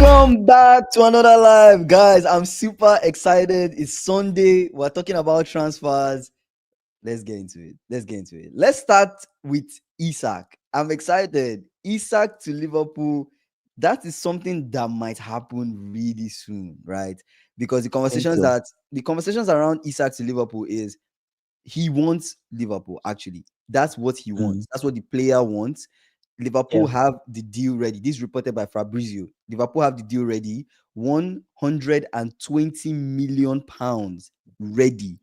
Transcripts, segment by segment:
Welcome back to another live, guys. I'm super excited. It's Sunday. We're talking about transfers. Let's get into it. Let's start with Isak. I'm excited. Isak to Liverpool. That is something that might happen really soon, right? Because the think conversations so. that the conversations around Isak to Liverpool is he wants Liverpool. Actually, that's what he Mm, wants. That's what the player wants. Liverpool yeah. have the deal ready. This is reported by Fabrizio. Liverpool have the deal ready. 120 million pounds ready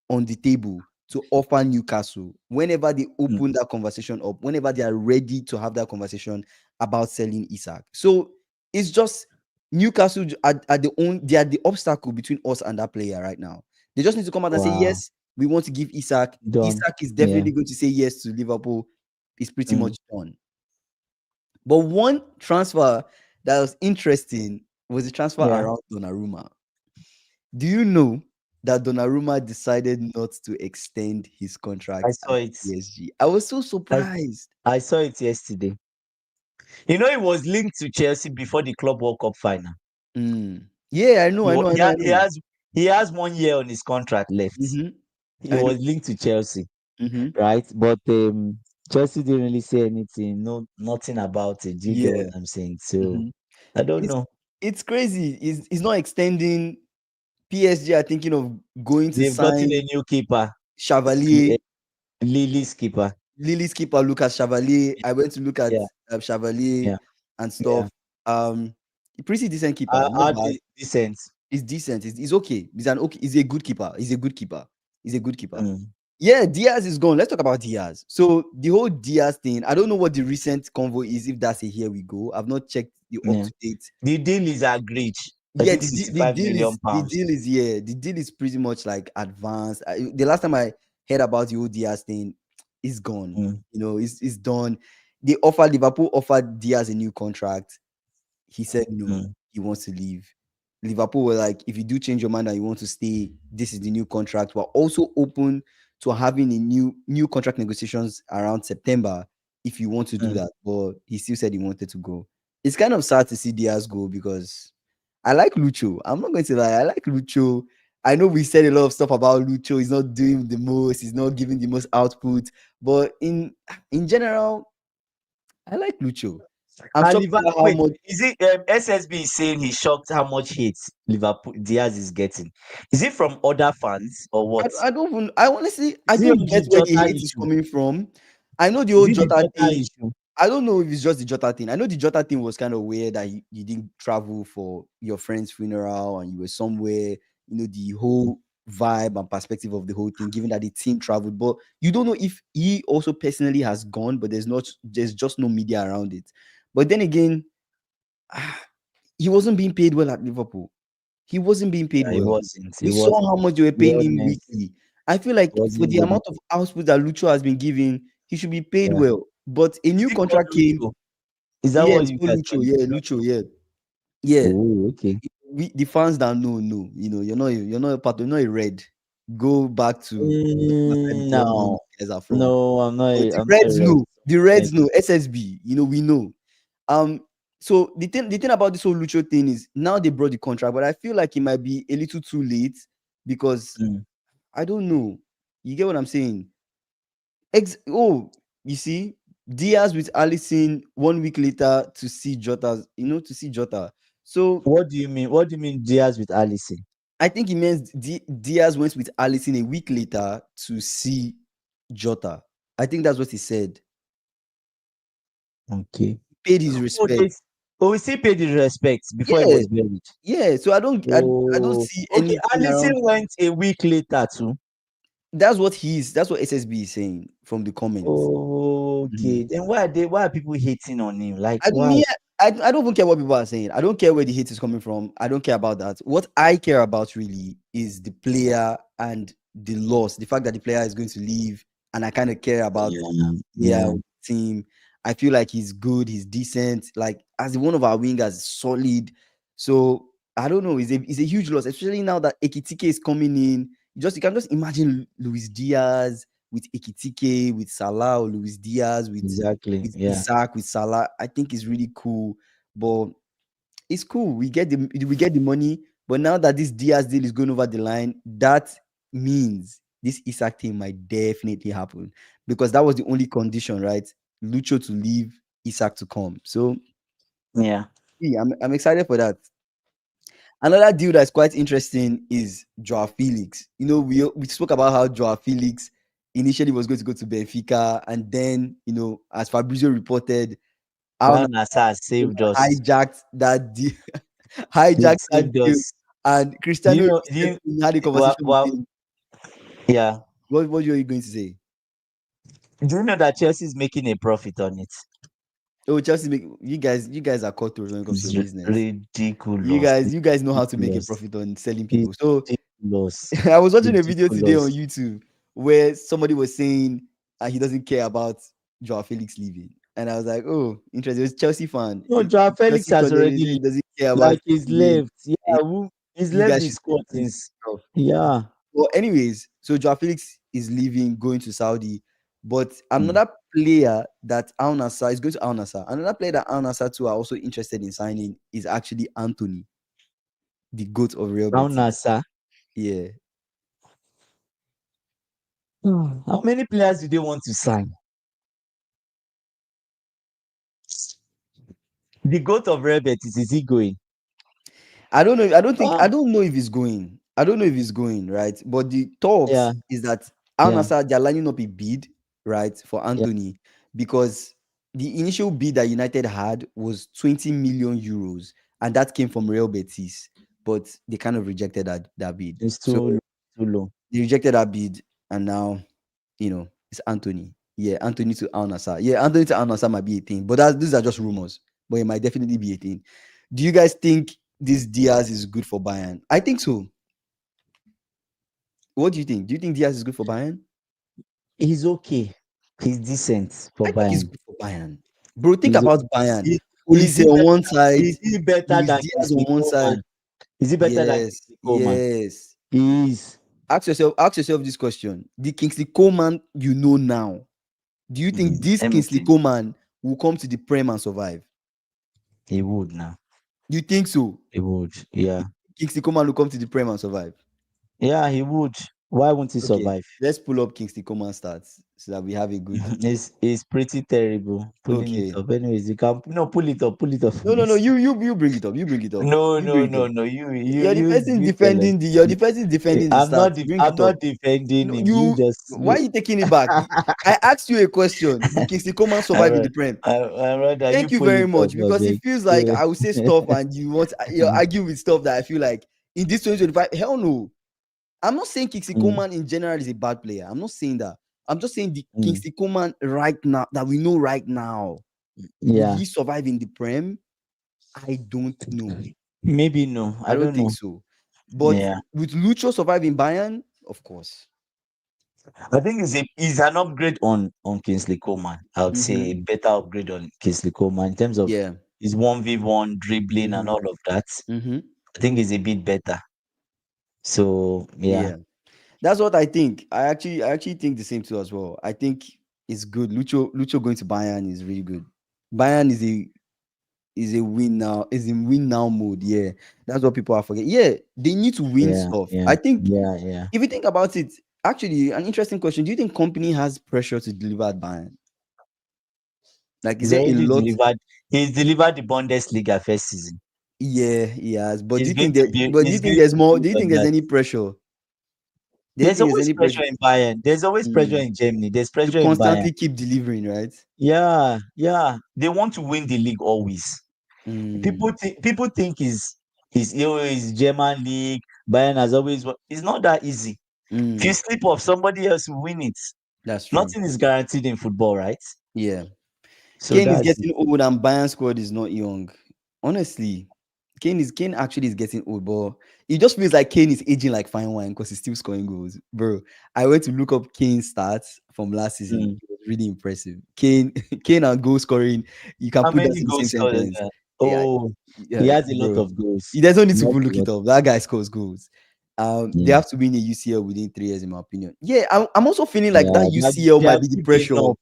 on the table to offer Newcastle whenever they Mm, open that conversation up, whenever they are ready to have that conversation about selling Isak. So it's just Newcastle they are the obstacle between us and that player right now. They just need to come out and say, wow. yes, we want to give Isak. Done. Isak is Yeah. definitely going to say yes to Liverpool. It's pretty Mm, much done. But one transfer that was interesting was the transfer yeah. around Donnarumma. Do you know that Donnarumma decided not to extend his I contract saw at it. PSG? I was so I surprised. I saw it yesterday. You know, it was linked to Chelsea before the Club World Cup final. Mm. Yeah, I know, He, I wa- know, I he, know, I ha- know. he has 1 year on his contract left. Mm-hmm. He I know. was linked to Chelsea, Mm-hmm. right? But Chelsea didn't really say anything. No, nothing about it. Do you get what Yeah. I'm saying? So Mm-hmm. I don't It's know. it's crazy. He's not extending. PSG are thinking of going to They've gotten a sign new keeper, Chevalier, Lily's keeper. Lily's keeper Lucas Chevalier. I went to look at Yeah, Chevalier yeah, and yeah. stuff. A pretty decent keeper, not Are bad. decent. He's decent. He's okay. He's a good keeper. He's a good keeper. Mm. Yeah, Diaz is gone. Let's talk about Diaz. So the whole Diaz thing, I don't know what the recent convo is, if that's a here we go. I've not checked the up Yeah. to date. The deal is agreed. I Yeah, think the 65 deal million is pounds. the deal is pretty much like advanced. The last time I heard about the whole Diaz thing, it's gone. Mm, It's done. Liverpool offered Diaz a new contract. He said no, mm, he wants to leave. Liverpool were like, if you do change your mind and you want to stay, this is the new contract. We're also open to having a new contract negotiations around September if you want to do mm. that. But he still said he wanted to go. It's kind of sad to see Diaz go because I like Lucho. I'm not going to lie, I like Lucho. I know we said a lot of stuff about Lucho. He's not doing the most, he's not giving the most output. But in general, I like Lucho. I'm And shocked Liverpool, about how wait, much. is it SSB is saying he's shocked how much hate Liverpool Diaz is getting? Is it from other fans or what? I don't even. I honestly, I Is it don't on get the where the Jota hate is issue? coming from. I know the Is old it the Jota Jota thing. issue? I don't know if it's just the Jota thing. I know the Jota thing was kind of weird that you didn't travel for your friend's funeral and you were somewhere. The whole vibe and perspective of the whole thing, given that the team traveled. But you don't know if he also personally has gone, but there's just no media around it. But then again, he wasn't being paid well at Liverpool. He wasn't being paid It well. wasn't. It We saw wasn't. how much they were To be paying him honest, weekly. I feel like it for wasn't the good. amount of output that Lucho has been given, he should be paid Yeah. well. But a Is new it called contract came. Lucho? Is that Yeah, what it's you called guys call Lucho. it? Yeah, Lucho. Yeah, yeah. Oh, okay. The fans that know, no. You're not a part. You're not a red. Go back to where you No, guys are from. no, I'm not. But I'm not a red. The Reds know. SSB. We know. Um. So the thing about this whole Lucho thing is now they brought the contract, but I feel like it might be a little too late because Mm. I don't know. You get what I'm saying? You see, Diaz with Allison 1 week later to see Jota, So What do you mean? What do you mean Diaz with Allison? I think it means Diaz went with Allison a week later to see Jota. I think that's what he said. Okay. Paid his Oh, respect. we still paid the respect before he Yeah, was buried. yeah. So I don't Oh, see okay. anything Allison around. went a week later too. That's what SSB is saying from the comments. Mhm. Okay. Then why are people hating on him? Like I why? mean, I don't even care what people are saying. I don't care where the hate is coming from. I don't care about that. What I care about really is the player and the loss. The fact that the player is going to leave, and I kind of care about Yeah, yeah yeah. team. I feel like he's good. He's decent. Like as one of our wingers, solid. So I don't know. It's a huge loss, especially now that Ekitike is coming in. You can just imagine Luis Diaz with Ekitike, with Salah, or Luis Diaz with Exactly. with Yeah. Isaac, with Salah. I think it's really cool. But It's cool. We get the money, but now that this Diaz deal is going over the line, that means this Isak thing might definitely happen because that was the only condition, right? Lucho to leave, Isak to come. So Yeah. yeah, I'm excited for that. Another deal that's quite interesting is Joao Felix. We spoke about how Joao Felix initially was going to go to Benfica, and then as Fabrizio reported, Al Al Nassr saved us. hijacked that deal, They hijacked that saved deal, us. and Do you Cristiano know? himself had a Well, conversation with well, him. yeah. What were you going to say? Do you know that Chelsea is making a profit on it? Oh, Chelsea, you guys are cutthroat when it comes to It's your business. You ridiculous. guys, It's you guys know how to make a ridiculous. profit on selling It's people. So ridiculous. I was watching a video today on Ridiculous. YouTube where somebody was saying he doesn't care about Joao Felix leaving, and I was like, "Oh, interesting." It's Chelsea fan. No, Joao Felix Chelsea has content, already he left. doesn't care about Like he's leaving. left. Yeah, he's You left guys the should squad see since. stuff. Yeah. Well, anyways, so Joao Felix is leaving, going to Saudi, but Mm. another player that Al Nassr is going to Al Nassr. Another player that Al Nassr too are also interested in signing is actually Anthony, the goat of Real Al Betis. Nassr. Yeah, How many players do they want to sign? The goat of Real Betis, is he going? I don't know. I don't think. I Ah, don't know if he's going. I don't know if he's going, right? But the talks yeah, is that Al yeah, Nassr they're lining up a bid, right, for yeah. Anthony because the initial bid that United had was 20 million euros, and that came from Real Betis, but they kind of rejected that bid. It's So too low. they rejected that bid, and now it's Anthony. Yeah, Anthony to Al Nassr. Yeah, Anthony to Al Nassr might be a thing, but these are just rumors. But it might definitely be a thing. Do you guys think this Diaz is good for Bayern? I think so. What do you think? Do you think Diaz is good for Bayern? He's okay. He's decent for I think he's Bayern. good for Bayern. Bro, think He's about okay. Bayern. Is, is Ulise he on better? one side, Is he better Luis than Diaz on Kingsley one side. Coman? Is he better than Yes, Kingsley Coman? yes. He is. Ask yourself this question. The Kingsley Coman you know now, do you think this Let me Kingsley see. Coman will come to the Prem and survive? He would now. You think so? He would. Yeah. Kingsley Coman will come to the Prem and survive? Yeah, he would. Why won't he Okay, survive? let's pull up Kingsley Coman stats so that we have a good. It's pretty terrible. Pulling it Okay. up. Anyways, you can pull it up. Pull it up for No, me. no, no. You bring it up. You bring it up. No, You no, bring it no, up. no. You tell us. You're the person defending the stats. Bring I'm it up. not defending No, him. You just why are you taking it back? I asked you a question. Will Kingsley Coman I survive in ra- the Prem? I rather you Thank you pull very it up, much because it big. feels like I will say stuff and you argue with stuff that I feel like in this 2025. Hell no. I'm not saying Kingsley Mm, Coman in general is a bad player. I'm not saying that. I'm just saying the mm, Kingsley Coman right now that we know right now. Will yeah. he survive in the Prem? I don't know. Maybe no. I I don't don't think know. so. But Yeah. with Lucho surviving Bayern, of course. I think it's an upgrade on Kingsley Coman. I would say a Mm-hmm. better upgrade on Kingsley Coman in terms of Yeah. his 1v1 dribbling and Mm-hmm. all of that. Mm-hmm. I think it's a bit better. So yeah. Yeah. That's what I think. I actually think the same too as well. I think it's good. Lucho going to Bayern is really good. Bayern is a win now, is in win now mode. Yeah. That's what people are forgetting. Yeah, they need to win Yeah. stuff. Yeah. I think Yeah. Yeah. if you think about it, actually an interesting question. Do you think company has pressure to deliver at Bayern? Like, is He's there a already lot? delivered. He's delivered the Bundesliga first season. Yeah, he has. But do He's you going think to that? build. But do you He's think going there's to more? build Do you on think there's that. any pressure? Do you There's think there's always any pressure pressure in Bayern. There's always pressure mm, in Germany. There's to pressure in Bayern. constantly keep delivering, right? Yeah. Yeah. They want to win the league always. Mm, People think is German league. Bayern has always won. It's not that easy. If you mm, slip off, somebody else will win it. that's true. Nothing is guaranteed in football, right? Yeah. So Kane is that's it. getting old and Bayern squad is not young. Honestly, Kane actually is getting old, but it just feels like Kane is aging like fine wine because he's still scoring goals. Bro, I went to look up Kane's stats from last season. Mm. It was really impressive. Kane, Kane and goal scoring, you can How put that many in the same goals scored? sentence. Yeah, Oh, he yeah, has a lot bro. of goals. There's no need He to has even a look lot. it up. That guy scores goals. They Yeah, have to win a UCL within 3 years, in my opinion. Yeah, I'm also feeling like yeah. that They UCL might have be the still been pressure. up.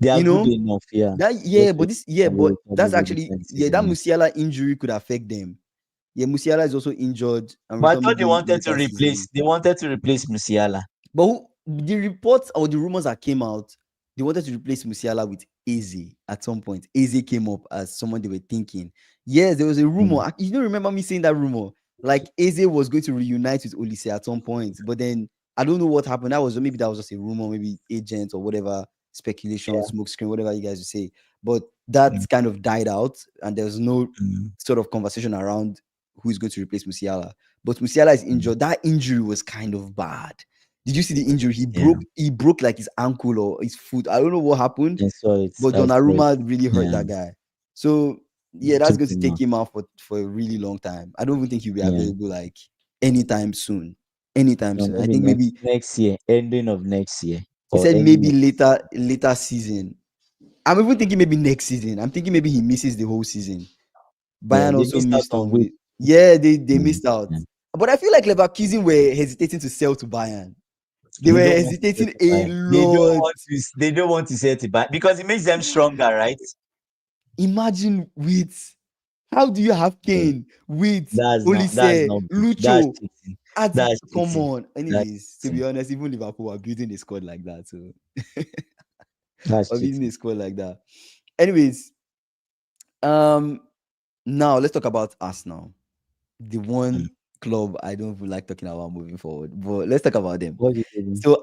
They are You good know enough. Yeah. that, Just but but that's the actually, defense that season. Musiala injury could affect them. Yeah, Musiala is also injured and But I return thought maybe later season. they wanted to replace Musiala. But the reports or the rumors that came out, they wanted to replace Musiala with Eze at some point. Eze came up as someone they were thinking. Yes, there was a rumor. You don't remember me saying that rumor? Like Eze was going to reunite with Olise at some point, but then I don't know what happened. Maybe that was just a rumor, maybe agent or whatever, speculation, Yeah. smoke screen, whatever you guys would say. But that Mm, kind of died out, and there was no mm, sort of conversation around who is going to replace Musiala. But Musiala is mm. injured. That injury was kind of bad. Did you see the injury? Yeah. He broke like his ankle or his foot. I don't know what happened, I saw it. but I saw it. Donnarumma really hurt Yeah. that guy. So yeah, that's Took going to him take out. him out for a really long time. I don't even think he'll be Yeah. available like anytime soon. Anytime No, soon. I maybe think maybe next year, ending of next year, he or said ending maybe of this year. later season. I'm even thinking maybe next season. I'm thinking maybe he misses the whole season. Yeah, Bayern they also missed out missed on on weight. the, yeah, they Mm, missed out. yeah. But I feel like Leverkusen were hesitating to sell to Bayern. They They were don't want to sell hesitating to a Bayern. They don't lot. want to. They don't want to sell to Bayern because it makes them stronger, right? Imagine with, how do you have Yeah. Kane with That's Olise, not good. That's Lucho? cheating. At, That's come cheating. on. That's Anyways, to be cheating. honest, even Liverpool are building a squad like that. So That's are building a cheating. squad like that. Anyways, um, now let's talk about Arsenal, the Mm. one club I don't even like talking about moving forward. But let's talk about them. What did they do? So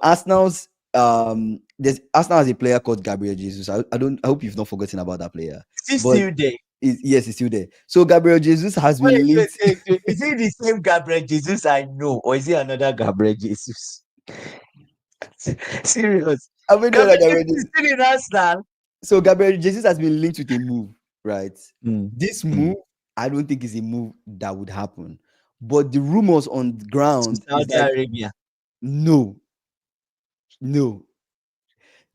there's Arsenal has a player called Gabriel Jesus. I hope you've not forgotten about that player. Is he But still there? yes, he's still there. So Gabriel Jesus has Wait, been wait, linked. wait, wait. Is he the same Gabriel Jesus I know, or is he another Gabriel Jesus? Serious. How many other Gabriel Jesus Gabriel is Jesus? still in Arsenal. So Gabriel Jesus has been linked with a move, right? Mm, This mm. move, I don't think is a move that would happen. But the rumors on the To ground is Saudi that Arabia. no, no.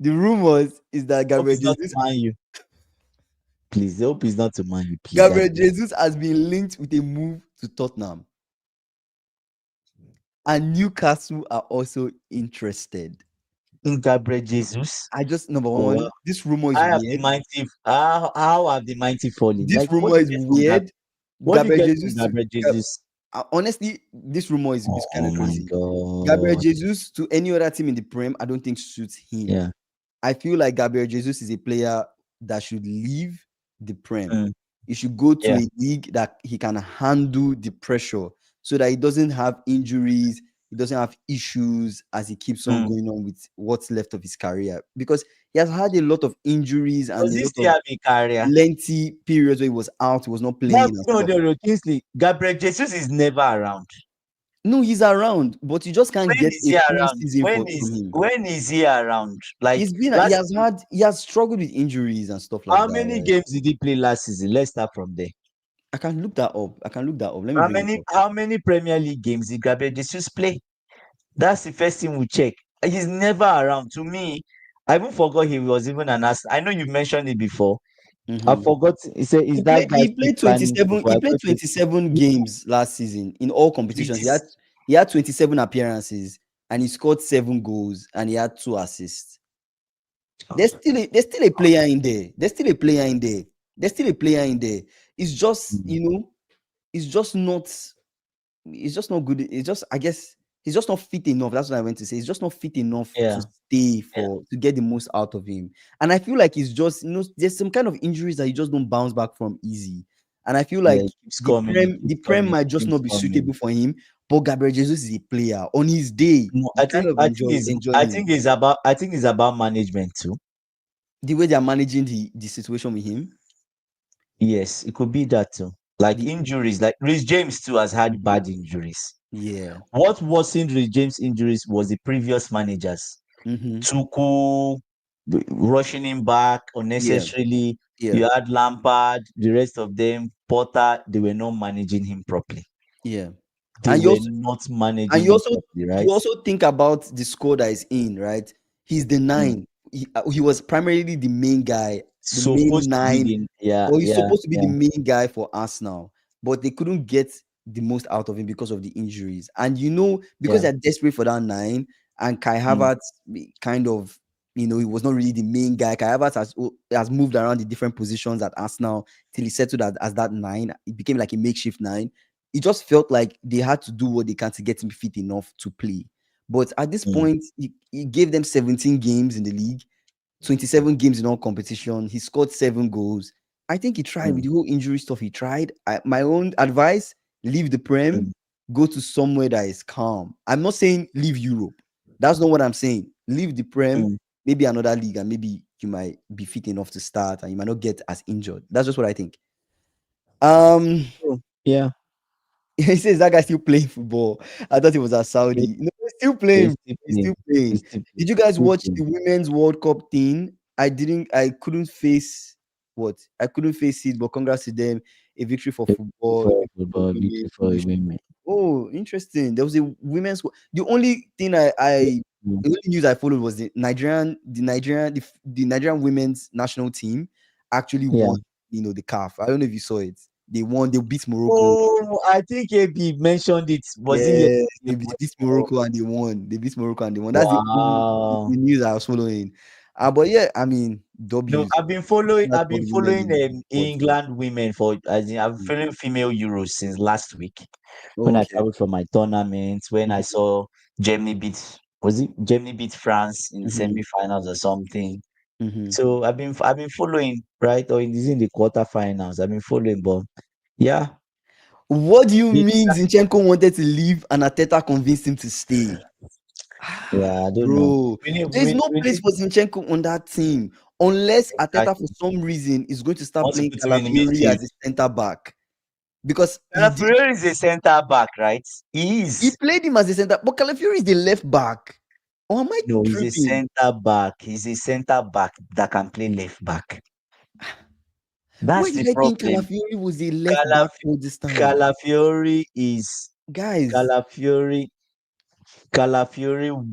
The rumors is that Hope it's not to Man U. Please, I hope it's not to Man U. Please, I Gabriel beg. Jesus has been linked with a move to Tottenham, and Newcastle are also interested. In Gabriel Jesus. I just, number Oh, one, well, this rumor is I have the weird. mighty. How have the mighty fallen? This Like, what rumor do you is get from Gabriel? weird. What do you Gabriel get from Jesus, Gabriel Jesus? honestly, this rumor is kind Oh of my crazy. Gabriel God. Jesus to any other team in the Prem, I don't think suits him. Yeah. I feel like Gabriel Jesus is a player that should leave the Prem. Mm, He should go to yeah. a league that he can handle the pressure so that he doesn't have injuries, he doesn't have issues as he keeps on Mm. going on with what's left of his career. Because he has had a lot of injuries and Does a he lot still of have a career? lengthy periods where he was out, he was not No, playing and no, stuff. no, no, Kingsley. Gabriel Jesus is never around. No, he's around, but you just can't When get is a he full around? season from him. When is he around? Like last season, He has struggled with injuries and stuff like how that, many right? games did he play last season? Let's start from there. I can look that up. Let me bring it up. How many Premier League games did Gabriel Jesus play? That's the first thing we check. He's never around. To me, I even forgot he was even an Arsenal. I know you mentioned it before. I Mhm. forgot. He said, "Is that guy He still played signing 27. people?" He I played thought it 27 games last season in all competitions. 20. He had 27 appearances and he scored 7 goals and he had 2 assists. There's still a player in there. There's still a player in there. There's still a player in there. It's just, Mm, it's just not it's just not good. It's just, I guess he's just not fit enough. That's what I went to say. He's just not fit enough to yeah, stay yeah, to get the most out of him. And I feel like he's just, there's some kind of injuries that you just don't bounce back from easy. And I feel yeah. like He keeps coming. He The keeps Prem coming. might He just keeps not be coming. suitable for him. But Gabriel Jesus is a player. On his day, No, you kind of enjoy him. I think it's about management too. The way they are managing the situation with him. Yes, it could be that too. Like The injuries, like Rhys James too has had Mhm. bad injuries. Yeah. What worsened Rhys James' injuries was the previous managers. Mm-hmm. Tuchel rushing him back Yeah. unnecessarily. Yeah. You had Lampard, the rest of them, Potter, they were not managing him properly. Yeah. They And you were also not And managing him properly, you right? also think about the score that is in, right? He's the Mm. 9. He was primarily the main guy, the main Supposed to be 9, the yeah, or he's yeah, supposed to be the yeah, main guy for Arsenal, but they couldn't get the most out of him because of the injuries. And because yeah. they're desperate for that 9, and Kai Mm, Havertz kind of You know, he was not really the main guy. Kai Havertz has moved around the different positions at Arsenal till he settled as that 9. It became like a makeshift 9. It just felt like they had to do what they can to get him fit enough to play. But at this point, he gave them 17 games in the league, 27 games in all competition. He scored 7 goals. I think he tried with the whole injury stuff. He tried. My own advice: leave the Prem, go to somewhere that is calm. I'm not saying leave Europe. That's not what I'm saying. Leave the Prem, maybe another league, and maybe you might be fit enough to start, and you might not get as injured. That's just what I think. Yeah. He says that guy still playing football. I thought he was a Saudi. No, he's still playing. He's still playing. Did you guys watch the Women's World Cup thing? I didn't. I couldn't face what? I couldn't face it. But congrats to them. A victory for football. Victory for women. Oh, interesting. There was a women's. The only thing the only news I followed was the Nigerian women's national team actually won. You know, the CAF. I don't know if you saw it. They won. They beat Morocco. Oh, I think AB mentioned it. They beat Morocco and they won. That's the only news I was following. But yeah, I mean, No, I've been following England women for I've been following female Euros since last week. When I traveled for my tournament, when I saw Germany beat France in the semi-finals or something. So I've been following, right? Or is in the quarterfinals. I've been following, but yeah. What do you mean Zinchenko wanted to leave and Arteta convinced him to stay? Yeah, I don't know. There's no place for Zinchenko on that team unless Arteta for some reason is going to start playing Calafiori as a centre back. Because Calafiori is a centre back, right? He played him as a centre, but Calafiori is the left back. Or am I tripping? He's a centre back. He's a centre back that can play left back. That's the problem. Calafiori was a left back all this time. Calafiori is guys. Calafiori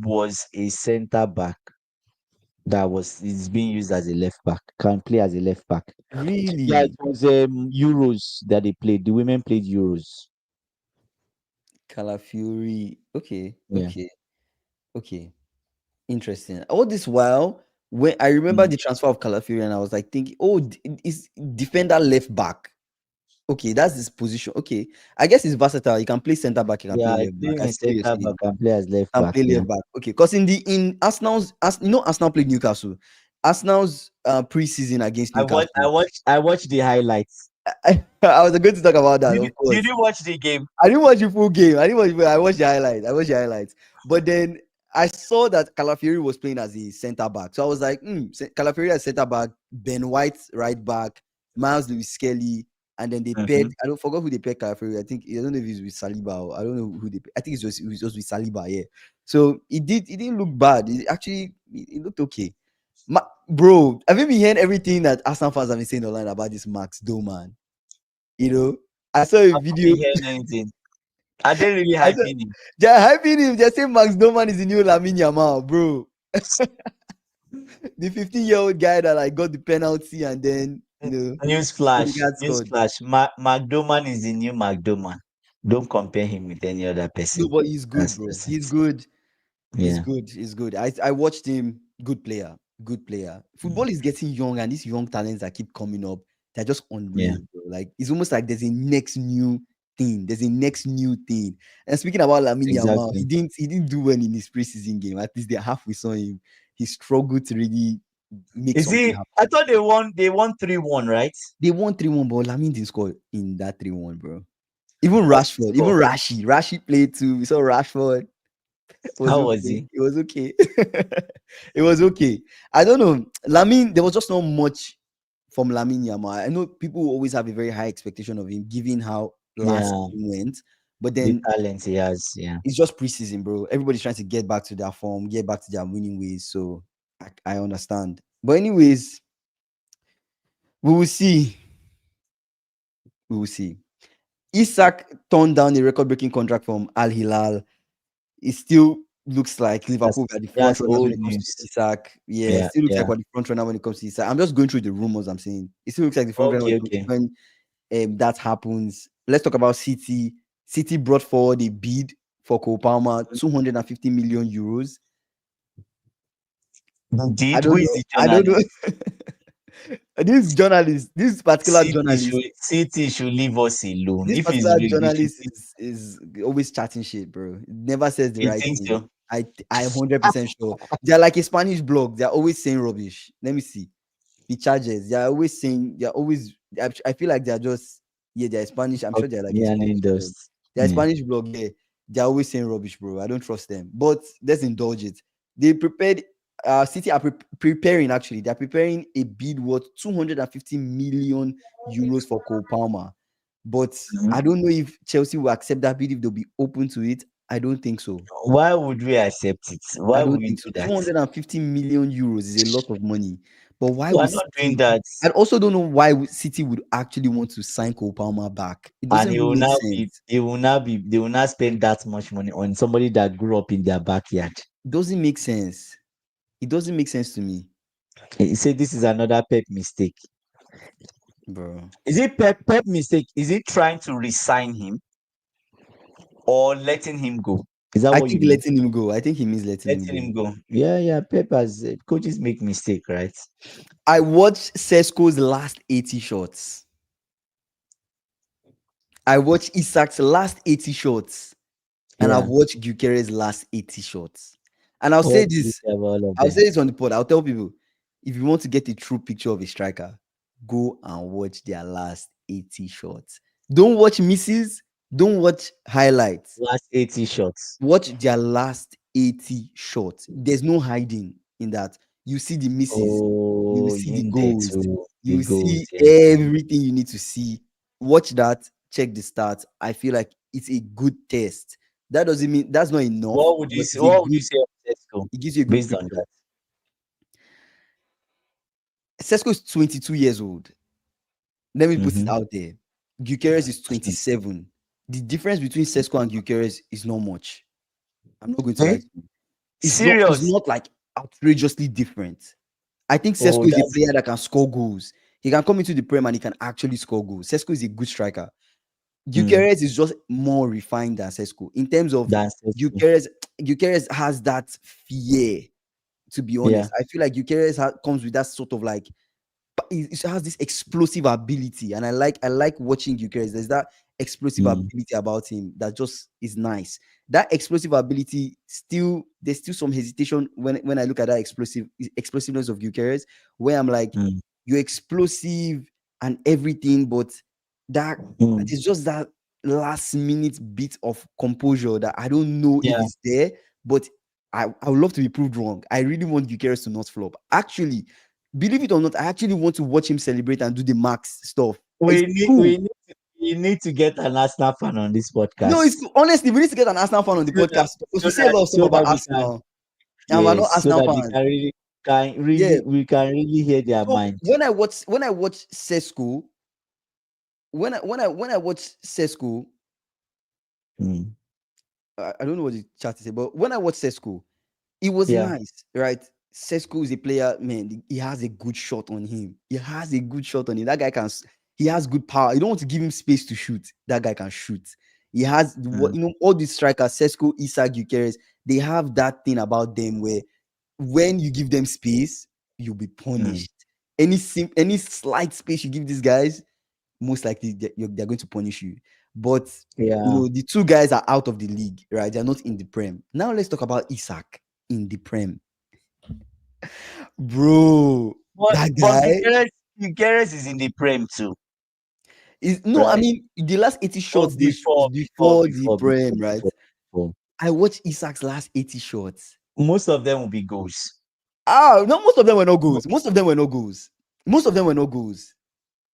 was a centre back is being used as a left back. Can play as a left back. Really? Yeah, it was Euros that they played. The women played Euros. Calafiori. Okay. Okay. Interesting. All this while, when I remember the transfer of Calafiori, and I was like thinking, oh, is defender left back? Okay, that's his position. Okay, I guess he's versatile. He can play centre back. He can play left back. Can play as left back. Play left back. Okay, because in Arsenal's, Arsenal played Newcastle. Arsenal's preseason against Newcastle. I watched the highlights. I was going to talk about that. Did you watch the game? I didn't watch the full game. I watched the highlights. But then I saw that Calafiori was playing as a centre back. So I was like, Calafiori as centre back, Ben White right back, Miles Lewis Skelly, and then they paired. I don't forget who they paired Calafiori. I don't know if he's with Saliba or I don't know who they. I think it was just with Saliba. Yeah. So it didn't look bad. It looked okay. Bro, have you been hearing everything that Arsenal fans have been saying online about this Max Doman? You know, I saw a video. Are they really hyping him? They're hyping him. They're saying Max Doman is the new Lamine Yamal, bro. The 15-year-old guy that got the penalty and then Newsflash. Mac Doman is the new Mac Doman. Don't compare him with any other person. No, but he's good, bro. He's good. Yeah. He's good. I watched him. Good player. Football is getting young, and these young talents that keep coming up, they're just unreal, bro. Like it's almost like there's a next new thing. And speaking about Lamine Yamal, he didn't do well in his preseason game. At least the half we saw him, he struggled to really make something happen. I thought they won 3-1, right? They won 3-1, but Lamine didn't score in that 3-1, bro. Even Rashford, even Rashi played too. We saw Rashford. How was he? It was okay. It was okay. I don't know. Lamine, there was just not much from Lamine Yamal. I know people always have a very high expectation of him, given how last season went. But then the talent he has, it's just preseason, bro. Everybody's trying to get back to their form, get back to their winning ways. So I understand. But anyways, we will see. Isak turned down a record-breaking contract from Al Hilal. It still looks like Liverpool are the front runner when it comes to Isak. It still looks like we're the front runner when it comes to Isak. I'm just going through the rumors. I'm saying it still looks like the front runner when that happens. Let's talk about City. City brought forward a bid for Cole Palmer, 250 million euros. Indeed, I who don't is know. the I don't know. journalist? This particular journalist, City should leave us alone. this If he's particular real, they should journalist is always chatting shit, bro. Never says the you right think thing. so? I 100% sure. They're like a Spanish blog. They're always saying rubbish. Let me see the charges. They're always saying. They're always. I feel like they're just. Yeah, they're Spanish. I'm sure they're like a Yeah, Spanish and blog. dust. They're a Yeah. Spanish blog. Yeah, they're always saying rubbish, bro. I don't trust them. But let's indulge it. They prepared. City are preparing. Actually, they're preparing a bid worth 250 million euros for Cole Palmer. But Mhm. I don't know if Chelsea will accept that bid, if they'll be open to it. I don't think so. Why would we accept it? I Why would don't we think do so. that? 250 million euros is a lot of money. But why We are would not doing City? that. I also don't know why City would actually want to sign Cole Palmer back. It And doesn't really make sense. they will not spend that much money on somebody that grew up in their backyard. It doesn't make sense. It doesn't make sense to me, He said this is another Pep mistake. bro. Is it Pep mistake? Is it trying to resign him or letting him go? Is that I what you think mean? letting him go. I think he means letting him Letting go. him go. Yeah. Pep has coaches make mistake, right? I watched Sesko's last 80 shots. I watched Isak's last 80 shots. And I've Yeah. watched Gyökeres last 80 shots. And I'll say What do you this. say about all of I'll them? say this on the pod. I'll tell people, if you want to get a true picture of a striker, go and watch their last 80 shots. Don't watch misses. Don't watch highlights. Last 80 shots. Watch their last 80 shots. There's no hiding in that. You see the misses. You will Oh, see the in there goals. too. You The will goals, see yeah. everything you need to see. Watch that. Check the stats. I feel like it's a good test. That doesn't mean that's not enough, What would you but say? it's a What would you good. say of Sesko It gives you a good based on picture. that? Sesko is 22 years old. Let me put it Mhm. out there. Gyökeres is 27. The difference between Sesko and Gyökeres is not much. I'm not going to lie to you. It's Serious? not like outrageously different. I think Oh, Sesko is a that's player that can score goals. He can come into the Prem and he can actually score goals. Sesko is a good striker. Gyökeres is just more refined than Sesko in terms of that's Sesko. Gyökeres has that fear. To be honest, I feel like Gyökeres comes with that sort of like it has this explosive ability, and I like watching Gyökeres. There's that explosive ability about him that just is nice. That explosive ability there's still some hesitation when I look at that explosiveness of Gyökeres, where I'm like, you're explosive and everything, but that it's just that last minute bit of composure that I don't know if it's there, but I would love to be proved wrong. I really want Gyökeres to not flop. Actually, believe it or not, I actually want to watch him celebrate and do the max stuff. We It's cool. we need to get an Arsenal fan on this podcast. No, it's honestly, we need to get an Arsenal fan on the podcast because we say a lot of stuff about Arsenal, and we're not Arsenal so that fans. we can really hear their mind. When I watch Sesko, when I watch Sesko, I don't know what the chat is, but when I watch Sesko, it was nice, right? Sesko is a player, man. He has a good shot on him. That guy he has good power. You don't want to give him space to shoot. That guy can shoot. He has, all these strikers, Sesko, Isak, Gyökeres, they have that thing about them where when you give them space, you'll be punished. Any slight space you give these guys, most likely they're going to punish you. But the two guys are out of the league, right? They're not in the Prem. Now let's talk about Isak in the Prem. Bro, that guy. Gyökeres is in the Prem too. I mean the last 80 shots before the Prem, right? I watched Isak's last 80 shots. Most of them will be goals. No, most of them were no goals. Most of them were no goals.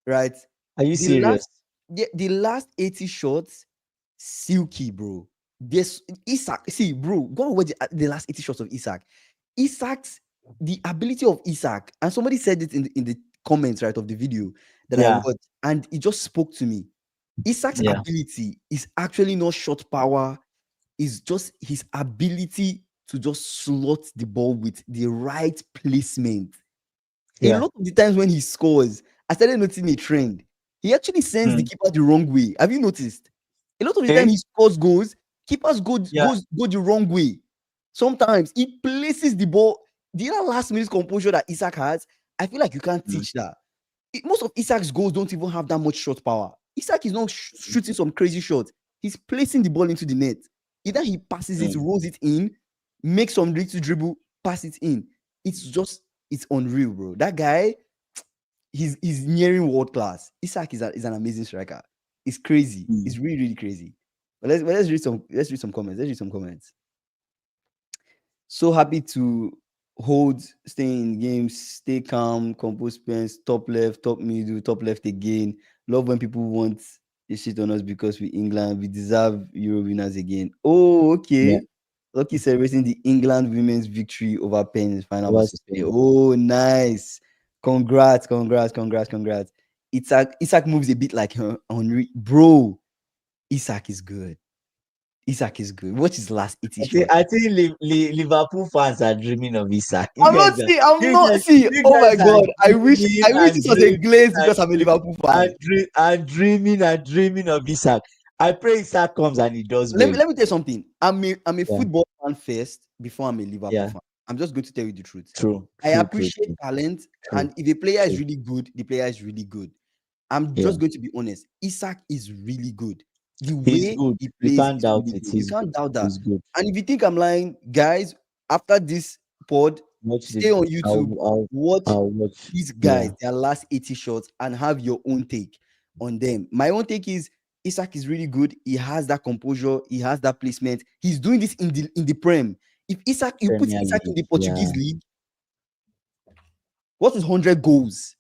Right? Are you serious? The last 80 shots, silky, bro. This Isak, see, bro, go and watch the last 80 shots of Isak. The ability of Isak, and somebody said it in the comments, right, of the video that I watched, and it just spoke to me. Isak's ability is actually not shot power, it's just his ability to just slot the ball with the right placement. A lot of the times when he scores, I started noticing a trend. He actually sends the keeper the wrong way. Have you noticed? A lot of the time he scores goals, keepers go the wrong way. Sometimes he places the ball. the other last minute composure that Isak has, I feel like you can't teach that. Most of Isak's goals don't even have that much shot power. Isak is not shooting some crazy shots. He's placing the ball into the net. Either he passes it, rolls it in, makes some little dribble, pass it in. It's unreal, bro. That guy, he's nearing world class. Isak is an amazing striker. It's crazy. It's really, really crazy. But let's read some comments. So happy to stay in games, stay calm, compose pens, top left, top middle, top left again. Love when people want a shit on us because we England, we deserve Euro winners again. Oh, okay. Yeah. Lucky celebrating the England women's victory over Penn final versus Spain. Oh, nice. Congrats. Isak moves a bit like Henry. Bro, Isak is good. Isak is good. Watch his last 80 shots. I think Liverpool fans are dreaming of Isak. I'm not seeing. Oh my god! I wish this was a glaze because I'm a Liverpool fan. I'm dreaming of Isak. I pray Isak comes and he does well. Let me tell you something. I'm a football fan first before I'm a Liverpool fan. I'm just going to tell you the truth. True. I appreciate talent, and if a player is really good, the player is really good. I'm just going to be honest. Isak is really good. The way he plays, you can't doubt it. You can't doubt that. And if you think I'm lying, guys, after this pod, stay on YouTube, watch these guys, their last 80 shots, and have your own take on them. My own take is Isak is really good. He has that composure. He has that placement. He's doing this in the Prem. If you put Isak in the Portuguese league, what is 100 goals?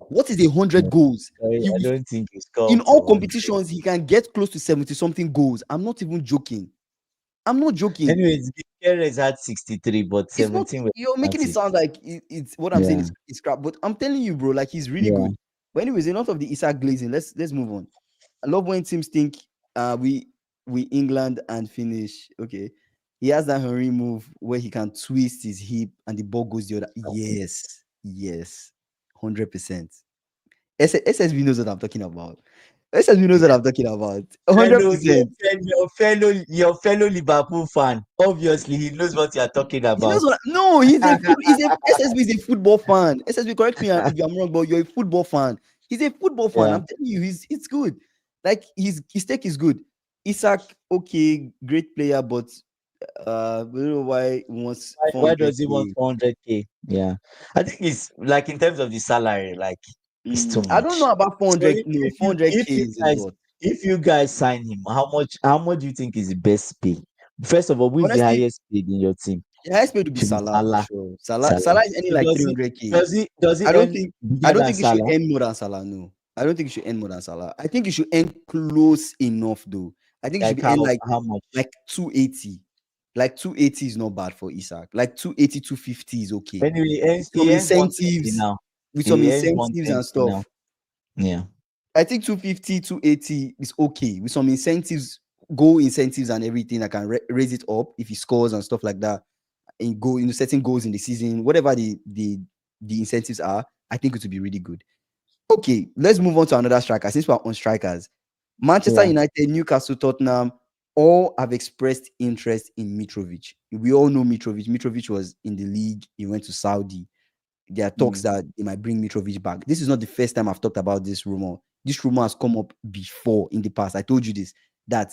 What is 100 goals? I don't think he's in all competitions, he can get close to 70-something goals. I'm not even joking. Anyways, Gutierrez had 63, but 17. You're making it sound like it's what I'm saying is crap. But I'm telling you, bro, like he's really good. But anyways, enough of the Isak glazing. Let's move on. I love when teams think we England and finish. Okay. He has that Henry move where he can twist his hip and the ball goes the other. Yes. 100%. SSB knows what I'm talking about. 100%. Your fellow Liverpool fan. Obviously, he knows what you're talking about. SSB is a football fan. SSB, correct me if I'm wrong, but you're a football fan. He's a football fan. I'm telling you, it's good. Like his take is good. Isak, okay, great player, but I don't know why he wants. Why does he want 400k? Yeah, I think it's like in terms of the salary, like it's too much. I don't know about 400. So 400k is a lot. If you guys sign him, how much do you think is the best pay? First of all, who's the highest paid in your team? The highest paid would be Salah. Sure. Salah is earning like 300k. Does he? I don't think he should earn more than Salah. No, I don't think he should earn more than Salah. I think he should earn close enough though. I think he should earn like how much? Like 280. Like 280 is not bad for Isak. Like 280, 250 is okay. Anyway, some incentives now. With some incentives and stuff. Now. Yeah. I think 250, 280 is okay. With some incentives, goal incentives and everything, I can raise it up if he scores and stuff like that. And go setting goals in the season, whatever the incentives are, I think it would be really good. Okay, let's move on to another striker. Since we're on strikers, Manchester United, Newcastle, Tottenham, all have expressed interest in Mitrovic. We all know Mitrovic. Mitrovic was in the league. He went to Saudi. There are talks that they might bring Mitrovic back. This is not the first time I've talked about this rumor. This rumor has come up before in the past. I told you this. In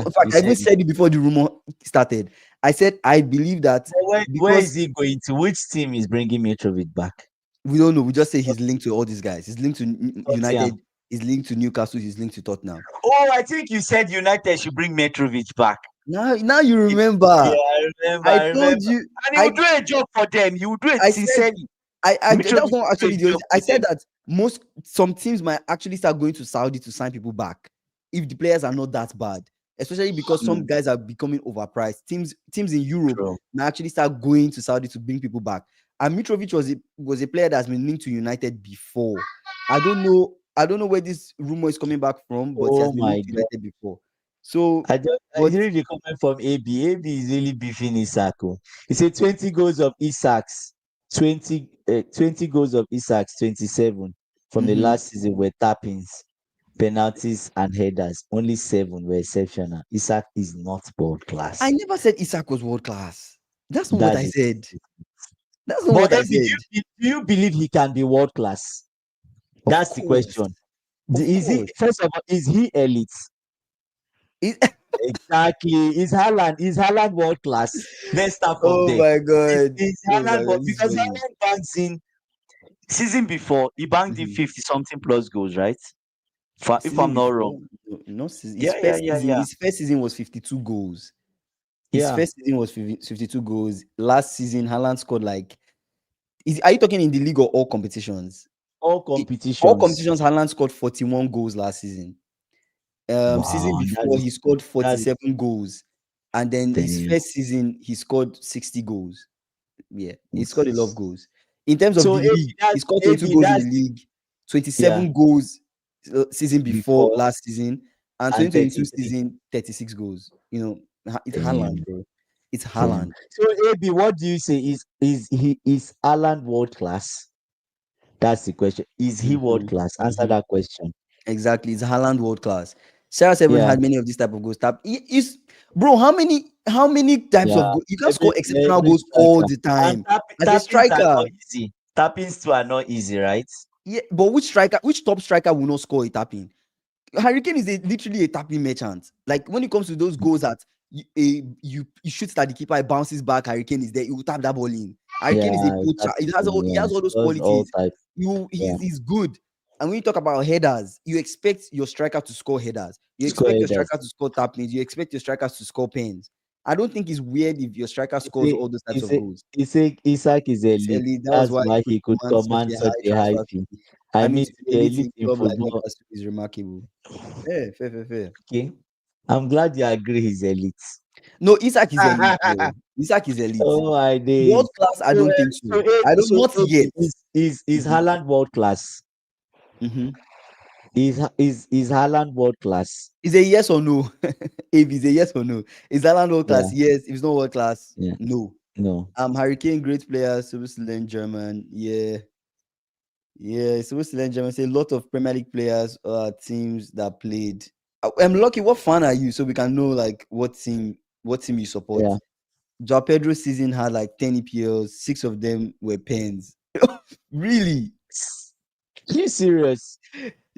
fact, I even said it before the rumor started. I said I believe that. Where is he going to? Which team is bringing Mitrovic back? We don't know. We just say he's linked to all these guys. He's linked to United. He's linked to Newcastle. He's linked to Tottenham. Oh, I think you said United should bring Mitrovic back. Now you remember. Yeah, I remember. I told you. And he will do a job for them. You will do it sincerely. That was not actually the. I said that some teams might actually start going to Saudi to sign people back if the players are not that bad, especially because some guys are becoming overpriced. Teams in Europe might actually start going to Saudi to bring people back. And Mitrovic was a player that's been linked to United before. I don't know where this rumor is coming back from, but he has been linked to United before. So I hear the comment from AB. AB is really beefing Isak. He said 20 goals of Isak's 20 goals of Isak's 27 from the last season were tappings, penalties, and headers. Only 7 were exceptional. Isak is not world class. I never said Isak was world class. That's not what I said. That's not But what I Eddie, said. do you believe he can be world class? Of That's the course. question. Of Is he course. first of all, is he elite? It- Exactly. Is Haaland world class? Let's start from oh there. my god. Is Oh my Haaland god, this is because funny. Haaland banks in season before he banked in Mhm. 50 something plus goals, right? If Season I'm not wrong. before, no, no season. Yeah, yeah, yeah, yeah. His first season was 52 goals. His Yeah. first season was 52 goals. Last season, Haaland scored like. Are you talking in the league or all competitions? All All competitions. competitions, Haaland scored 41 goals last season. Season Wow, before, he scored that is 47 goals. And then his damn. first season, he scored 60 goals. Yeah, he scored a lot of Yes. goals. In terms of So the league, he scored 22 AB goals in the that's league, yeah 27 goals season before before last season, and and 2022 33. season, 36 goals. You know, it's Haaland, Damn, bro. It's damn. Haaland. So AB, what do you say is Haaland world class? That's the question. Is he world Mhm, class? Answer mhm. that question. Exactly. It's Haaland world class. Sarah Seven Yeah, had many of these type of goals. Is bro, how many types yeah. of goals? You can score exceptional Every goals all striker. the And time. As a tappings are striker, not easy. Tappings too are not easy, right? yeah, but which top striker will not score a tapping? Harry Kane is literally a tapping merchant. Like when it comes to those goals that you shoot at the keeper, it bounces back. Harry Kane is there. He will tap that ball in. Harry Kane is a Yeah, poacher. tapping thing, He yeah. has all those Does all qualities. types. Yeah. He's good. And when you talk about headers, you expect your striker to score headers. You Square expect your headers. striker to score tappings. You expect your strikers to score pens. I don't think it's weird if your striker He scores say all those types he of say goals. he say Isaac is It's elite. elite. That was That's why why he he could could command command such such a a high high transfer fee. fee. I I mean, mean, to to be be elite elite in a in club like football. Newcastle is remarkable. Yeah, fair, fair, fair. Okay. I'm glad you agree he's elite. No, Isaac is elite, bro. Isaac is elite. Oh my World days. class, I So don't think so so. I don't, not yet. is Mhm, Haaland world class? mhm. Is Haaland world class? Is a yes or no? If it's a yes or no, is Haaland world Yeah, class? Yes. If it's not world class, yeah. no. No. Harry Kane, great player, supposed to learn German. Yeah, yeah, supposed to learn German. Say a lot of Premier League players teams that played. I'm lucky. What fan are you? So we can know like what team you support. Yeah. Joao Pedro's season had like 10 EPLs, 6 of them were pens. Really? You serious?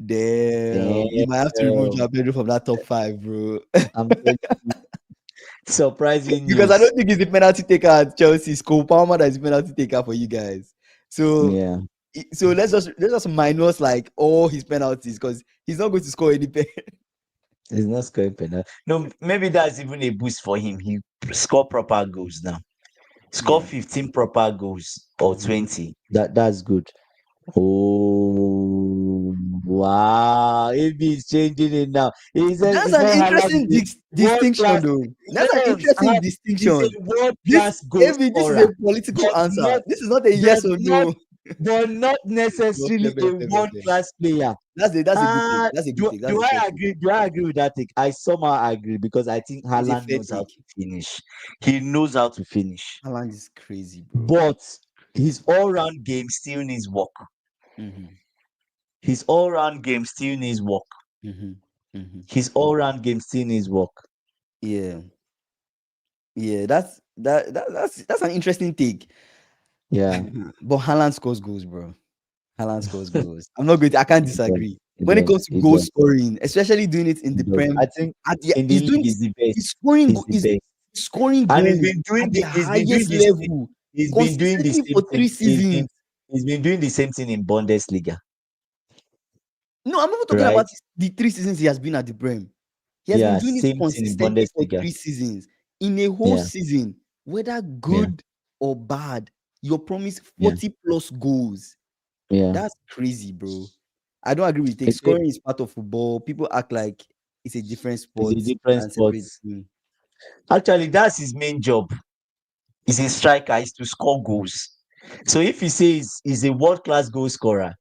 Damn. You might have to remove Damn. Joao Pedro from that top 5, bro. I'm telling you. Surprising Because I news. don't think he's the penalty taker at Chelsea. It's Cole Palmer that is the penalty taker for you guys. So Yeah. let's just minus like all his penalties because he's not going to score any pen. He's not scoring penalty. No, maybe that's even a boost for him. He score proper goals now. Score Yeah. 15 proper goals or Mhm. 20. That's good. Oh wow. AB is changing it now. That's He an said Haaland interesting is a world distinction, class. though. That's an Yes, interesting He's a distinction. world This, class goal this is a scorer. political But answer. not This is not a but yes or not no. but not No, necessarily fair, fair, a fair, fair, world fair. class player. That's a good take. That's a good take. That's Do a fair I take. agree? Do I agree with that take? I somehow agree because I think It's a Haaland fair knows how take. to finish. He knows how to finish. Haaland is crazy, bro. But his all-round game still needs work. Mm-hmm. His all-round game still needs work. Mm-hmm. Mm-hmm. His all-round game still needs work. Yeah. Yeah. That's an interesting take. Yeah, But Haaland scores goals, bro. Haaland scores goals. I can't he does. disagree. He When it does. comes to He goal does. scoring, especially doing it in He the does. I Prem, think he's in the doing league this, is the best. he's scoring He's the he's best. scoring And goals at the he's been doing highest this level he's been doing the consistently same for thing. 3 seasons. He's been doing the same thing in Bundesliga, No, I'm not talking right? about the 3 seasons he has been at the Prem. He has been Yeah, doing it same thing in consistently for Bundesliga. 3 seasons. In a whole Yeah, season, whether yeah, good or bad, you're promised yeah, 40 plus goals. yeah. That's crazy, bro. I don't agree with it. It's a, Scoring is part of football. People act like it's a different it's a sport different and sport. separate. Actually, that's his main job. He's a striker, is to score goals. So if you say he's a world-class goal scorer,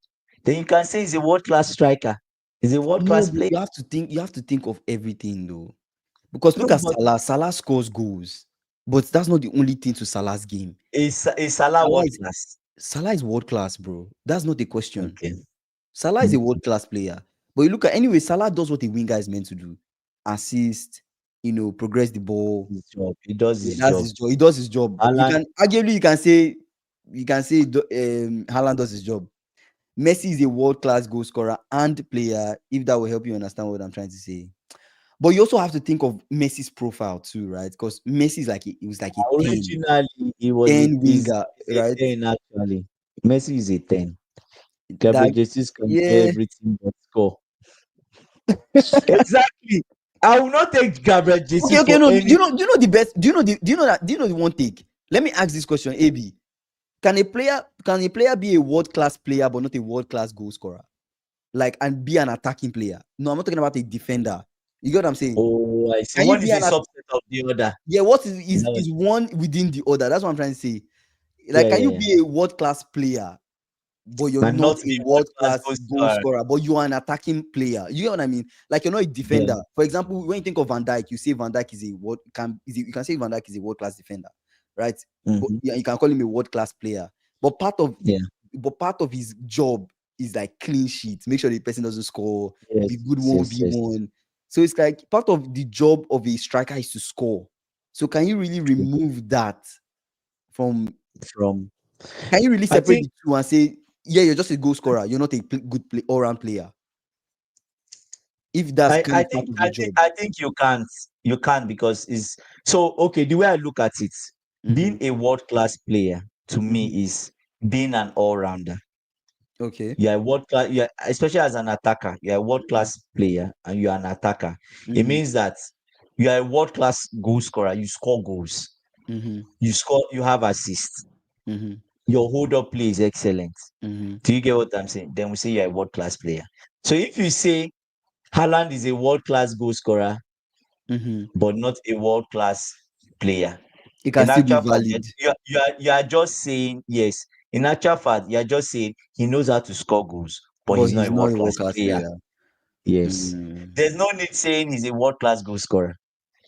then you can say he's a world-class striker. He's a No, world-class but player. you have to think of everything though. Because No, look at but Salah. Salah scores goals, but that's not the only thing to Salah's game. is Salah Salah is world-class? Salah is world class, bro. That's not the question. Okay. Salah is a world class player. But you look at anyway, Salah does what a winger is meant to do: assist, progress the ball. His job. He does Yeah, his that's job. his job. He does his job. Alan, You can say you can say Haaland does his job. Messi is a world-class goal scorer and player, if that will help you understand what I'm trying to say. But you also have to think of Messi's profile too, right? Because Messi is like it was like a 10, Originally, he was 10 is winger, a right? 10 actually. Messi is a 10. Gabriel That Jesus can do yeah. everything but score. Exactly. I will not take Gabriel Okay, Jesus okay. for No, any. do you know the best? Do you know the one take? Let me ask this question, AB. Can a player be a world-class player but not a world-class goal scorer? Like, and be an attacking player? No, I'm not talking about a defender. You get what I'm saying? Oh, I see. Can you One be is a an subset of the other. yeah? What is Is is that what- is one within the other? That's what I'm trying to say. Like, Yeah, can yeah, you yeah. be a world-class player but you're And not not a a world-class world-class goal goal scorer. scorer, but you are an attacking player? You get what I mean? Like, you're not a Yeah. defender. For example, when you think of Van Dijk, you say Van Dijk is a you can say Van Dijk is a world-class defender, right? But Mm-hmm. yeah, you can call him a world-class player. But Yeah. part of his job is like clean sheets, make sure the person doesn't score, Yes. be good Yes. Yes. 1v1. So it's like part of the job of a striker is to score. So can you really True. remove that from From can you really I separate think the two and say, yeah, you're just a goal scorer, you're not a good all-round player, if that's kind I of part think of I your think job? I think you can't because it's so okay. The way I look at it, Mm-hmm. being a world-class player to Mm-hmm. me is being an all-rounder. Okay. You are a world class, you are, especially as an attacker, you are a world class player and you are an attacker. It Mm-hmm. means that you are a world class goal scorer, you score goals, Mm-hmm. you have assists, Mm-hmm. your hold up play is excellent. Mm-hmm. Do you get what I'm saying? Then we say you're a world class player. So if you say Haaland is a world class goal scorer, Mm-hmm. but not a world class player, It can in still be actual fact, valid. you are just saying yes. In actual fact, you are just saying he knows how to score goals, but But he's not he's a not world a class world-class player. player. Yes. Mm. There's no need saying he's a world class goal scorer.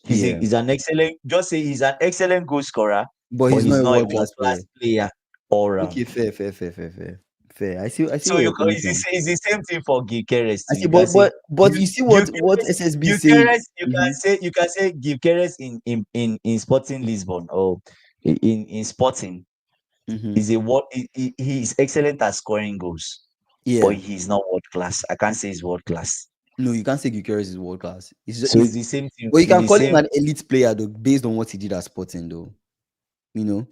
Yeah. He's an excellent, just say he's an excellent goal scorer, But but he's not he's a not a world world-class player. class player all Okay, round. fair, fair, fair, fair, fair. Fair. I see So where you're coming from. it's the same thing for Gyökeres I too. see, You can say but you see what Gyökeres, SSB said. Mm-hmm. you can say Gyökeres in Sporting Lisbon or in Sporting Mm-hmm. is he is excellent at scoring goals, but Yeah. he's not world class. I can't say he's world class. No, you can't say Gyökeres is world-class. So it's the same thing. But you It's can the call him same. an elite player though, based on what he did at Sporting though. You know,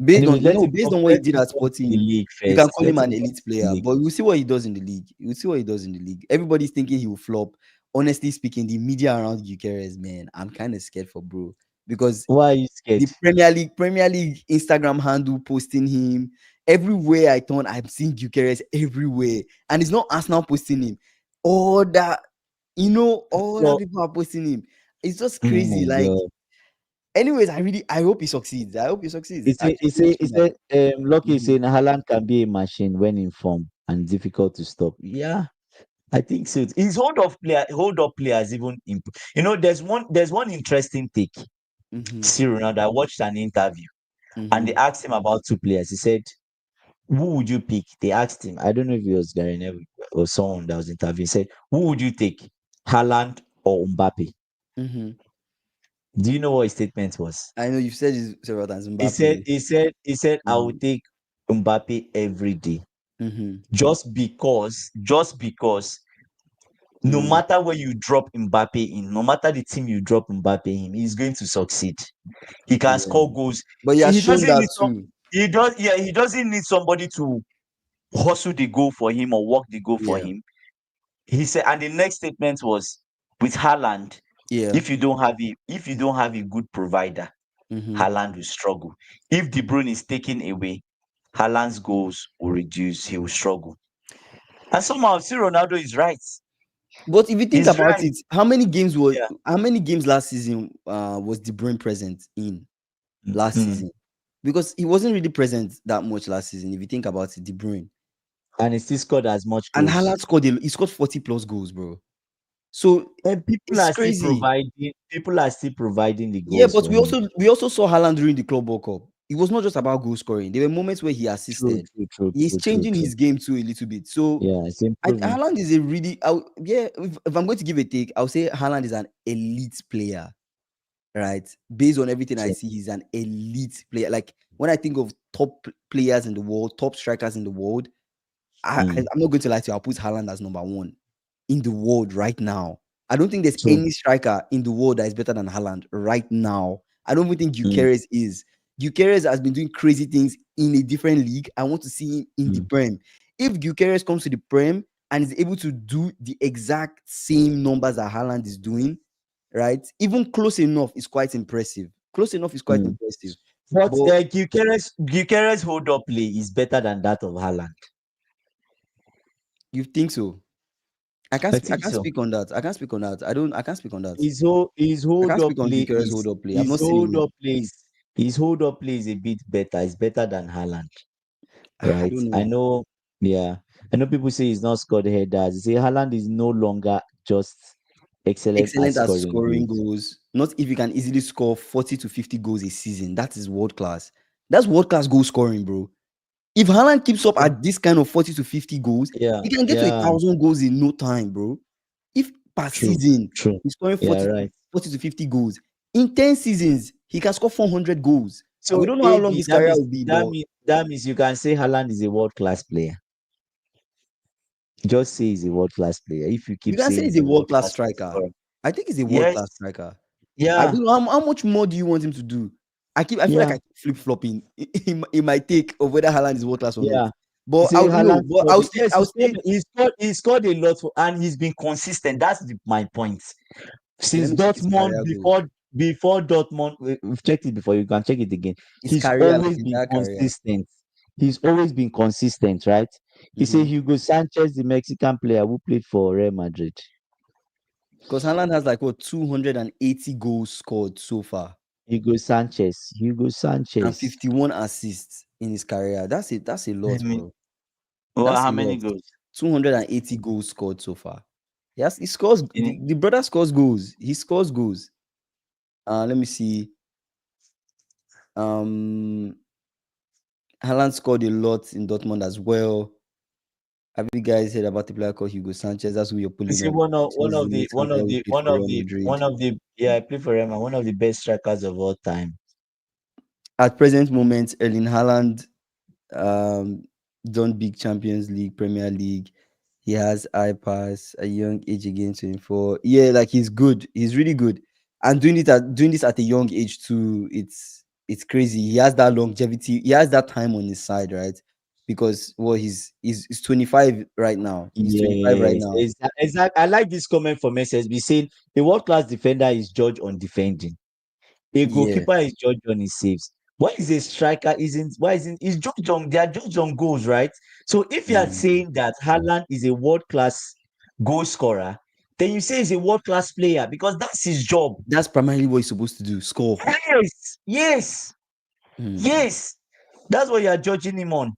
based Anyways, on based on what he let did him at come to the Sporting, league you can first. call him Let an him come elite to the player. league. But we'll see what he does in the league. We'll see what he does in the league. Everybody's thinking he will flop. Honestly speaking, the media around Gyökeres, man, I'm kind of scared for bro, because Why are you scared? the Premier League Instagram handle posting him everywhere. I turn, I'm seeing Gyökeres everywhere, and it's not Arsenal posting him. All that, all that So, people are posting him. It's just oh crazy. my Like, God. anyways, I hope he succeeds. I hope he succeeds. I genuinely He feel like. said, Lucky is Mhm. saying Haaland can be a machine when in form and difficult to stop. Yeah, I think so. His hold up players even improve. There's one interesting take. Mhm. See Ronaldo, I watched an interview and they Mhm. asked him about two players. He said, who would you pick? They asked him, I don't know if it was Gary Neville or someone that was interviewed. He said, who would you take? Haaland or Mbappe? Mhm. Do you know what his statement was? I know you've said this several times. He said, Mbappe. I will Mhm. take Mbappe every day. Mhm. Just because no Mhm. matter where you drop Mbappe in, no matter the team you drop Mbappe in, he's going to succeed. He can Yeah. score goals. But he has He shown doesn't that need some too. he doesn't need somebody to hustle the goal for him or walk the goal for Yeah. him. He said, and the next statement was with Haaland, Yeah. if you don't have a good provider, Mhm. Haaland will struggle. If De Bruyne is taken away, Haaland's goals will reduce. He will struggle. And somehow, see, Ronaldo is right. But if you think He's about right. it, Yeah. how many games last season was De Bruyne present in last Mhm. season? Because he wasn't really present that much last season. If you think about it, De Bruyne And he still scored as much and goals. Haaland he scored 40 plus goals, bro. So And it's crazy. people are still providing the Yeah, goals but for him. we also saw Haaland during the Club World Cup. It was not just about goal scoring. There were moments where he True, assisted. true, true, He's true, true, changing true. his game too a little bit. So Yeah, it's improving. Haaland is a really, yeah. If I'm going to give a take, I'll say Haaland is an elite player. right? Based on everything I True. see, he's an elite player. Like when I think of top players in the world, top strikers in the world, I'm not going to lie to you, I'll put Haaland as number one in the world right now. I don't think there's True. any striker in the world that is better than Haaland right now. I don't even think Gyökeres is. Gyökeres has been doing crazy things in a different league. I want to see him in the Prem. If Gyökeres comes to the Prem and is able to do the exact same numbers that Haaland is doing, right? Even close enough is quite impressive. Close enough is quite impressive. But But Gyökeres hold up play is better than that of Haaland. you think so? I can't think so. speak on that. I can't speak on that. I can't speak on that. His I hold can't up speak on play Gyökeres is hold up play. I've not seen it. his hold up play is a bit better. It's better than Haaland. I Right. don't I know. know. Yeah. I know people say he's not scored headers. They say Haaland is no longer just excellent at Excellent at scoring scoring goals. goals. Not if you can easily score 40 to 50 goals a season. That is world class. That's world class goal scoring, bro. If Haaland keeps up at this kind of 40 to 50 goals, Yeah. he can get to 1,000 goals in no time, bro. If per True. season True. he's scoring Yeah. Right. 40 to 50 goals, in 10 seasons, he can score 400 goals. And we So don't know how long AB, his career will be, but that means you can say Haaland is a world class player. Just say he's a world class player. If you you keep can say saying he's he's a a world world class class striker. scorer. I think he's a world Yes. class striker. I Yeah. don't know how much more do you want him to do. I feel like I keep flip flopping in my take of whether Haaland is world class or not. You But say I would know. Haaland But scored. Yes, I'll stay. he scored a lot and he's been consistent. That's my point. Okay, let Since me check his Dortmund, career goals. before Dortmund, we've checked it before. You can check it again. His He's career, like always his been entire career. consistent. He's always been consistent, right? You say Hugo Sanchez, the Mexican player who played for Real Madrid. Because Haaland has like what 280 goals scored so far Hugo Sanchez. and 51 assists in his career. That's it. That's a lot, bro. Well, That's how a many lot. goals? 280 goals scored so far. Yes, he scores. The brother scores goals. He scores goals. Let me see. Haaland scored a lot in Dortmund as well. Have you guys heard about the player called Hugo Sanchez? That's who you're You pulling see, up. one of Sanchez is the Mexican player who played for Real Madrid. I play for Real Madrid, one of the best strikers of all time. At present moment, Erling Haaland done big Champions League, Premier League. He has iPass, a young age again, 24. Yeah, like he's good. He's really good. And doing this at a young age too, it's crazy. He has that longevity, he has that time on his side, right? Because he's 25 right now. He's 25 right Yes, now. exactly. I like this comment from SSB saying a world-class defender is judged on defending. A Yeah. goalkeeper is judged on his saves. Why is a striker isn't? Why isn't? Is judged on? They are judged on goals, right? So if you are saying that Haaland is a world-class goal scorer, then you say he's a world-class player because that's his job. That's primarily what he's supposed to do, score. Yes. That's what you are judging him on.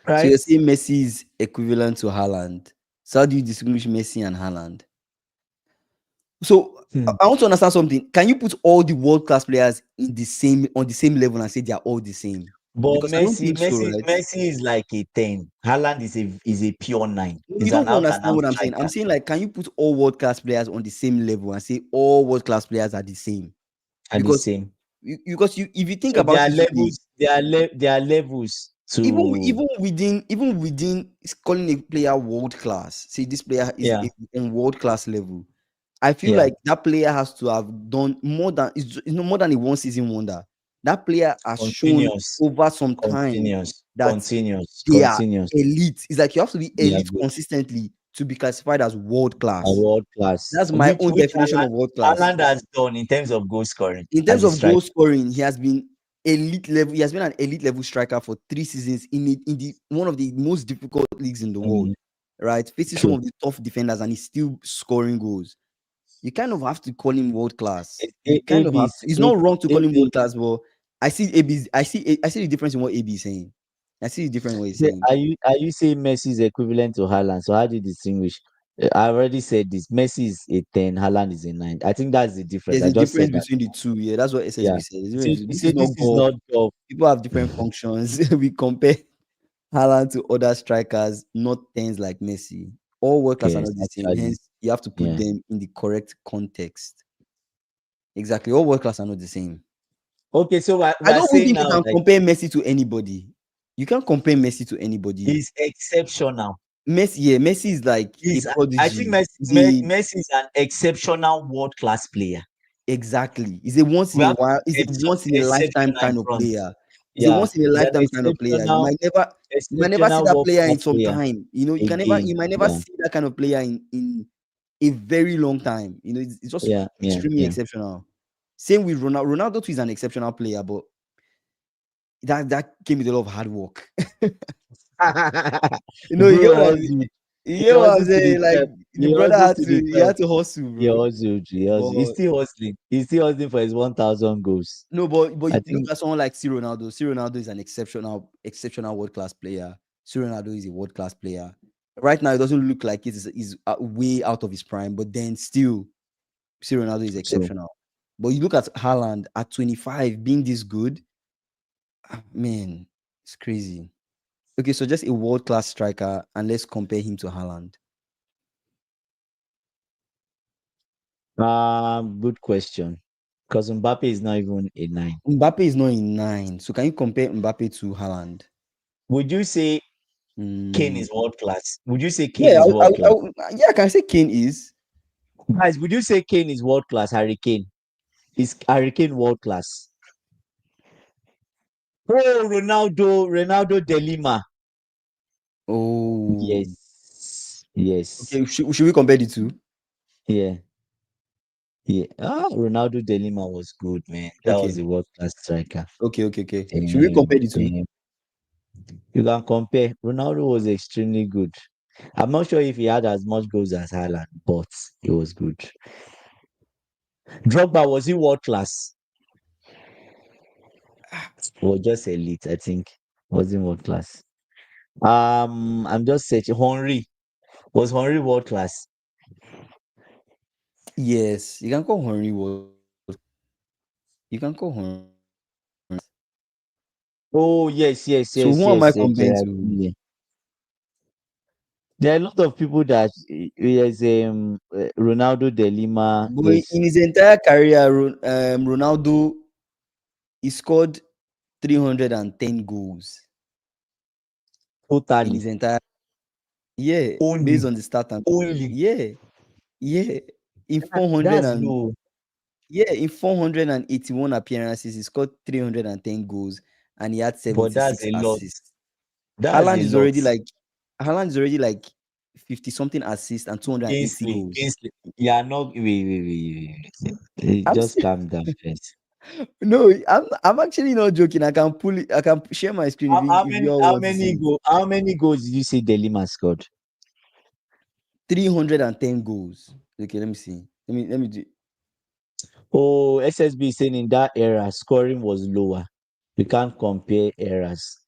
So Right? you're saying Messi is equivalent to Haaland. So how do you distinguish Messi and Haaland? So I want to understand something. Can you put all the world class players on the same level and say they are all the same? But Because I don't think so, right? Messi is like a 10. Haaland is a pure 9. You He's don't an even out and understand out what I'm saying. I'm striker. saying, like, can you put all world class players on the same level and say all world class players are the same? And the Because same. if you think So there about are it, levels. There are levels to even within calling a player world class, say this player is on world class level. I feel like that player has to have done more than it's no more than a one season wonder. That player has shown over some time that they are continuous. elite. It's like you have to be They are elite good. consistently to be classified as world A class. world class. That's my own Which definition of world class. Haaland has done in terms of goal scoring. In terms As a of goal striker. scoring, he has been elite level. He has been an elite level striker for 3 seasons in the one of the most difficult leagues in the world, right? Facing some of the tough defenders, and he's still scoring goals. You kind of have to call him world class. You kind of have to. It's not wrong to call him world class, but I see I see the difference in what AB is saying. I see the difference in what he's saying. Are you saying Messi is equivalent to Haaland? So how do you distinguish? I already said this. Messi is a 10, Haaland is a 9. I think that's the difference. There's I a just difference said that. between the two. Yeah, that's what SSB Yeah. said. So you This say is not this is golf. not golf. People have different functions. We compare Haaland to other strikers, not tens like Messi. All world class are Yes, not the same. actually. Hence, you have to put Yeah. them in the correct context. Exactly. All world class are not the same. Okay, so I we're don't even saying think you now can like compare Messi to anybody. You can't compare Messi to anybody. he's exceptional. Messi is like a I think prodigy. Messi is an exceptional world class player. Exactly. He's a once in We a have to while. put He's a once in a lifetime exceptional in kind of front. player. He's a Yeah, once in a he's an lifetime kind of player. You might never see exceptional that world player in class some player time. again. You might never Yeah, see that kind of player in a very long time. It's just yeah, yeah, extremely yeah. exceptional. Same with Ronaldo. Ronaldo too is an exceptional player, but that came with a lot of hard work. You get Bro, what I mean? hustle. You He get what I'm hustles to the saying? Like top. the He brother hustles had to to the he top. had to hustle, He bro. hustles. He hustles. He's But still hustling. He's still hustling for his 1,000 goals. no, but I you look think at someone like C Ronaldo. C Ronaldo is an exceptional world class player. C Ronaldo is a world class player. Right now, it doesn't look like he's way out of his prime, but then still, C Ronaldo is so. exceptional. But you look at Haaland at 25 being this good, man, it's crazy. Okay, so just a world class striker, and let's compare him to Haaland. Good question. Because Mbappe is not even a 9. Mbappe is not in 9, so can you compare Mbappe to Haaland? Would you say Kane Mm, is world class? Would you say Kane yeah, is world class? yeah, I can say Kane is. Guys, would you say Kane is world class? Harry Kane. Is Harry Kane world class? Oh, Ronaldo de Lima. Oh, Yes. Yes. okay. Should we compare the two? Yeah. Yeah. Ronaldo de Lima was good, man. That was Okay, a world class striker. okay. Should we compare Damn, the two? damn. You can compare. Ronaldo was extremely good. I'm not sure if he had as much goals as Haaland, but he was good. Drogba, was he world class? Or just elite, I think. Wasn't world class. I'm just searching. Henry. Was Henry world class? Yes, you can call Henry. You can call Henry. Oh, yes, yes, So yes, who am I yes. comparing Okay. to? Yeah. There are a lot of people that there's Ronaldo de Lima. But There's in his entire career, Ronaldo he scored 310 goals in totally his entire, yeah, based only on the stat and only yeah, yeah, in 400 that's and low. yeah, in 481 appearances, he scored 310 goals and he had But that's 76 a lot. assists. That's Haaland a is lot. already like Haaland is already like 50 something assists and 280 Kingsley, goals. Kingsley. You are not. Wait. I'm Just still, calm down first. no, I'm actually not joking. I can pull it. I can share my screen if you all How want to many see. go? How many goals did you say De Lima scored? 310 goals. Okay, let me see. Let me do. Oh, SSB is saying in that era scoring was lower. We can't compare eras.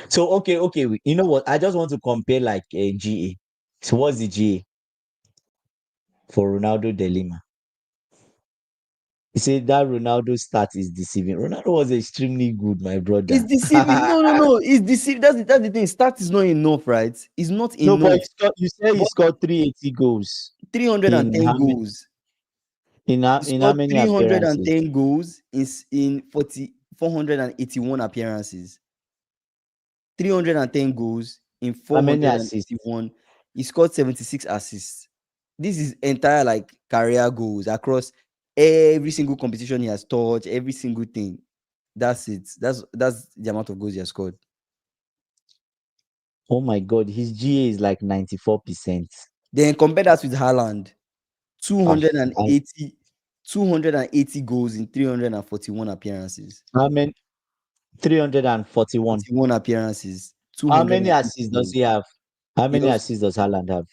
So okay. You know what? I just want to compare like a GA. So what's the GA for Ronaldo de Lima? You say that Ronaldo stat is deceiving. Ronaldo was extremely good, my It's brother. deceiving. No. It's deceiving. That's the thing. Stat is not enough, right? It's not No, but enough. you said he But scored 380 goals in 310 how many goals. He in how scored many appearances? 310 goals in 481 appearances. 310 goals in How many assists? 481. He scored 76 assists. This is entire like career goals across every single competition he has touched, every single thing. That's it. That's the amount of goals he has scored. Oh my god, his GA is like 94%. Then compare that with Haaland. Ah, and 280, 280 goals in 341 appearances. how many 341. 41 appearances, How many 280 assists does goals. he have? How He many also assists does Haaland have?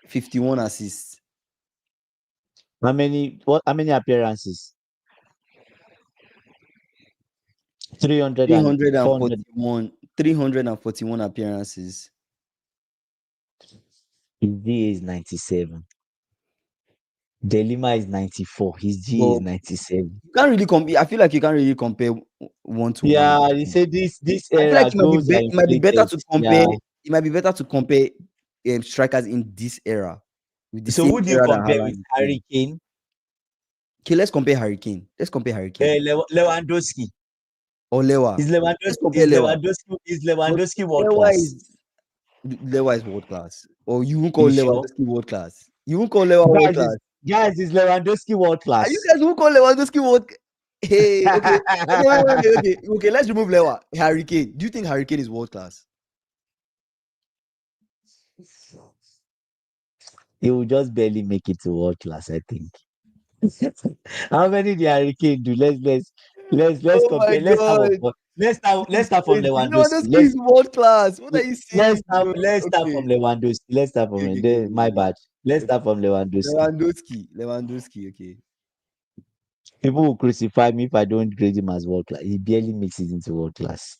51 assists. How many appearances? 300 and 400. 341 appearances. His GA is 97. Delima is 94. His GA is But 97. you can't really compare. I feel like you can't really compare one to one. Yeah, he said this I feel like era goals are it might be better inflated. to compare. Yeah. It might be better to compare strikers in this era with the So same who do you era that compare with Haaland is Harry in. Kane? Okay, let's compare Harry Kane. Let's compare Harry Kane. Lewandowski. Or Lewa. Is Let's Lewandowski compare Lewa. is But Lewandowski world Lewa class? is world class. Or you won't call You sure? Lewandowski world class. You won't call Lewa world class. Guys, is Lewandowski world Are you class? guys who call Lewandowski world? Hey, okay. Okay. Let's remove Lewa. Harry Kane. Do you think Harry Kane is world class? He will just barely make it to world class, I think. How many did Harry Kane do? Let's Oh my compare. god. Let's start from Wait, Lewandowski. Lewandowski is world class. What are you saying, bro? Let's start Okay. from Lewandowski. Let's start from my bad. Let's Okay. start from Lewandowski. Lewandowski, okay. People will crucify me if I don't grade him as world class. He barely makes it into world class.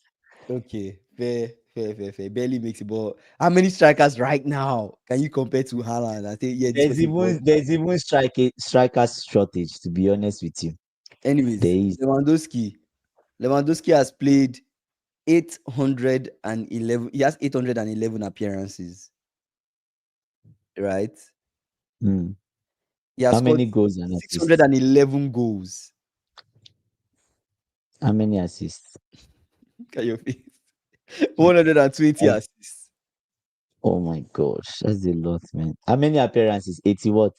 Okay, fair. Barely makes it, but how many strikers right now can you compare to Haaland? I think, yeah, this person is world. There's even strikers shortage, to be honest with you. Anyways, There is. Lewandowski has played 811. He has 811 appearances, right? He has How scored many goals and assists? 611 goals. How many assists? Look at your face. 120 assists. Oh my gosh, that's a lot, man. How many appearances? 80 what?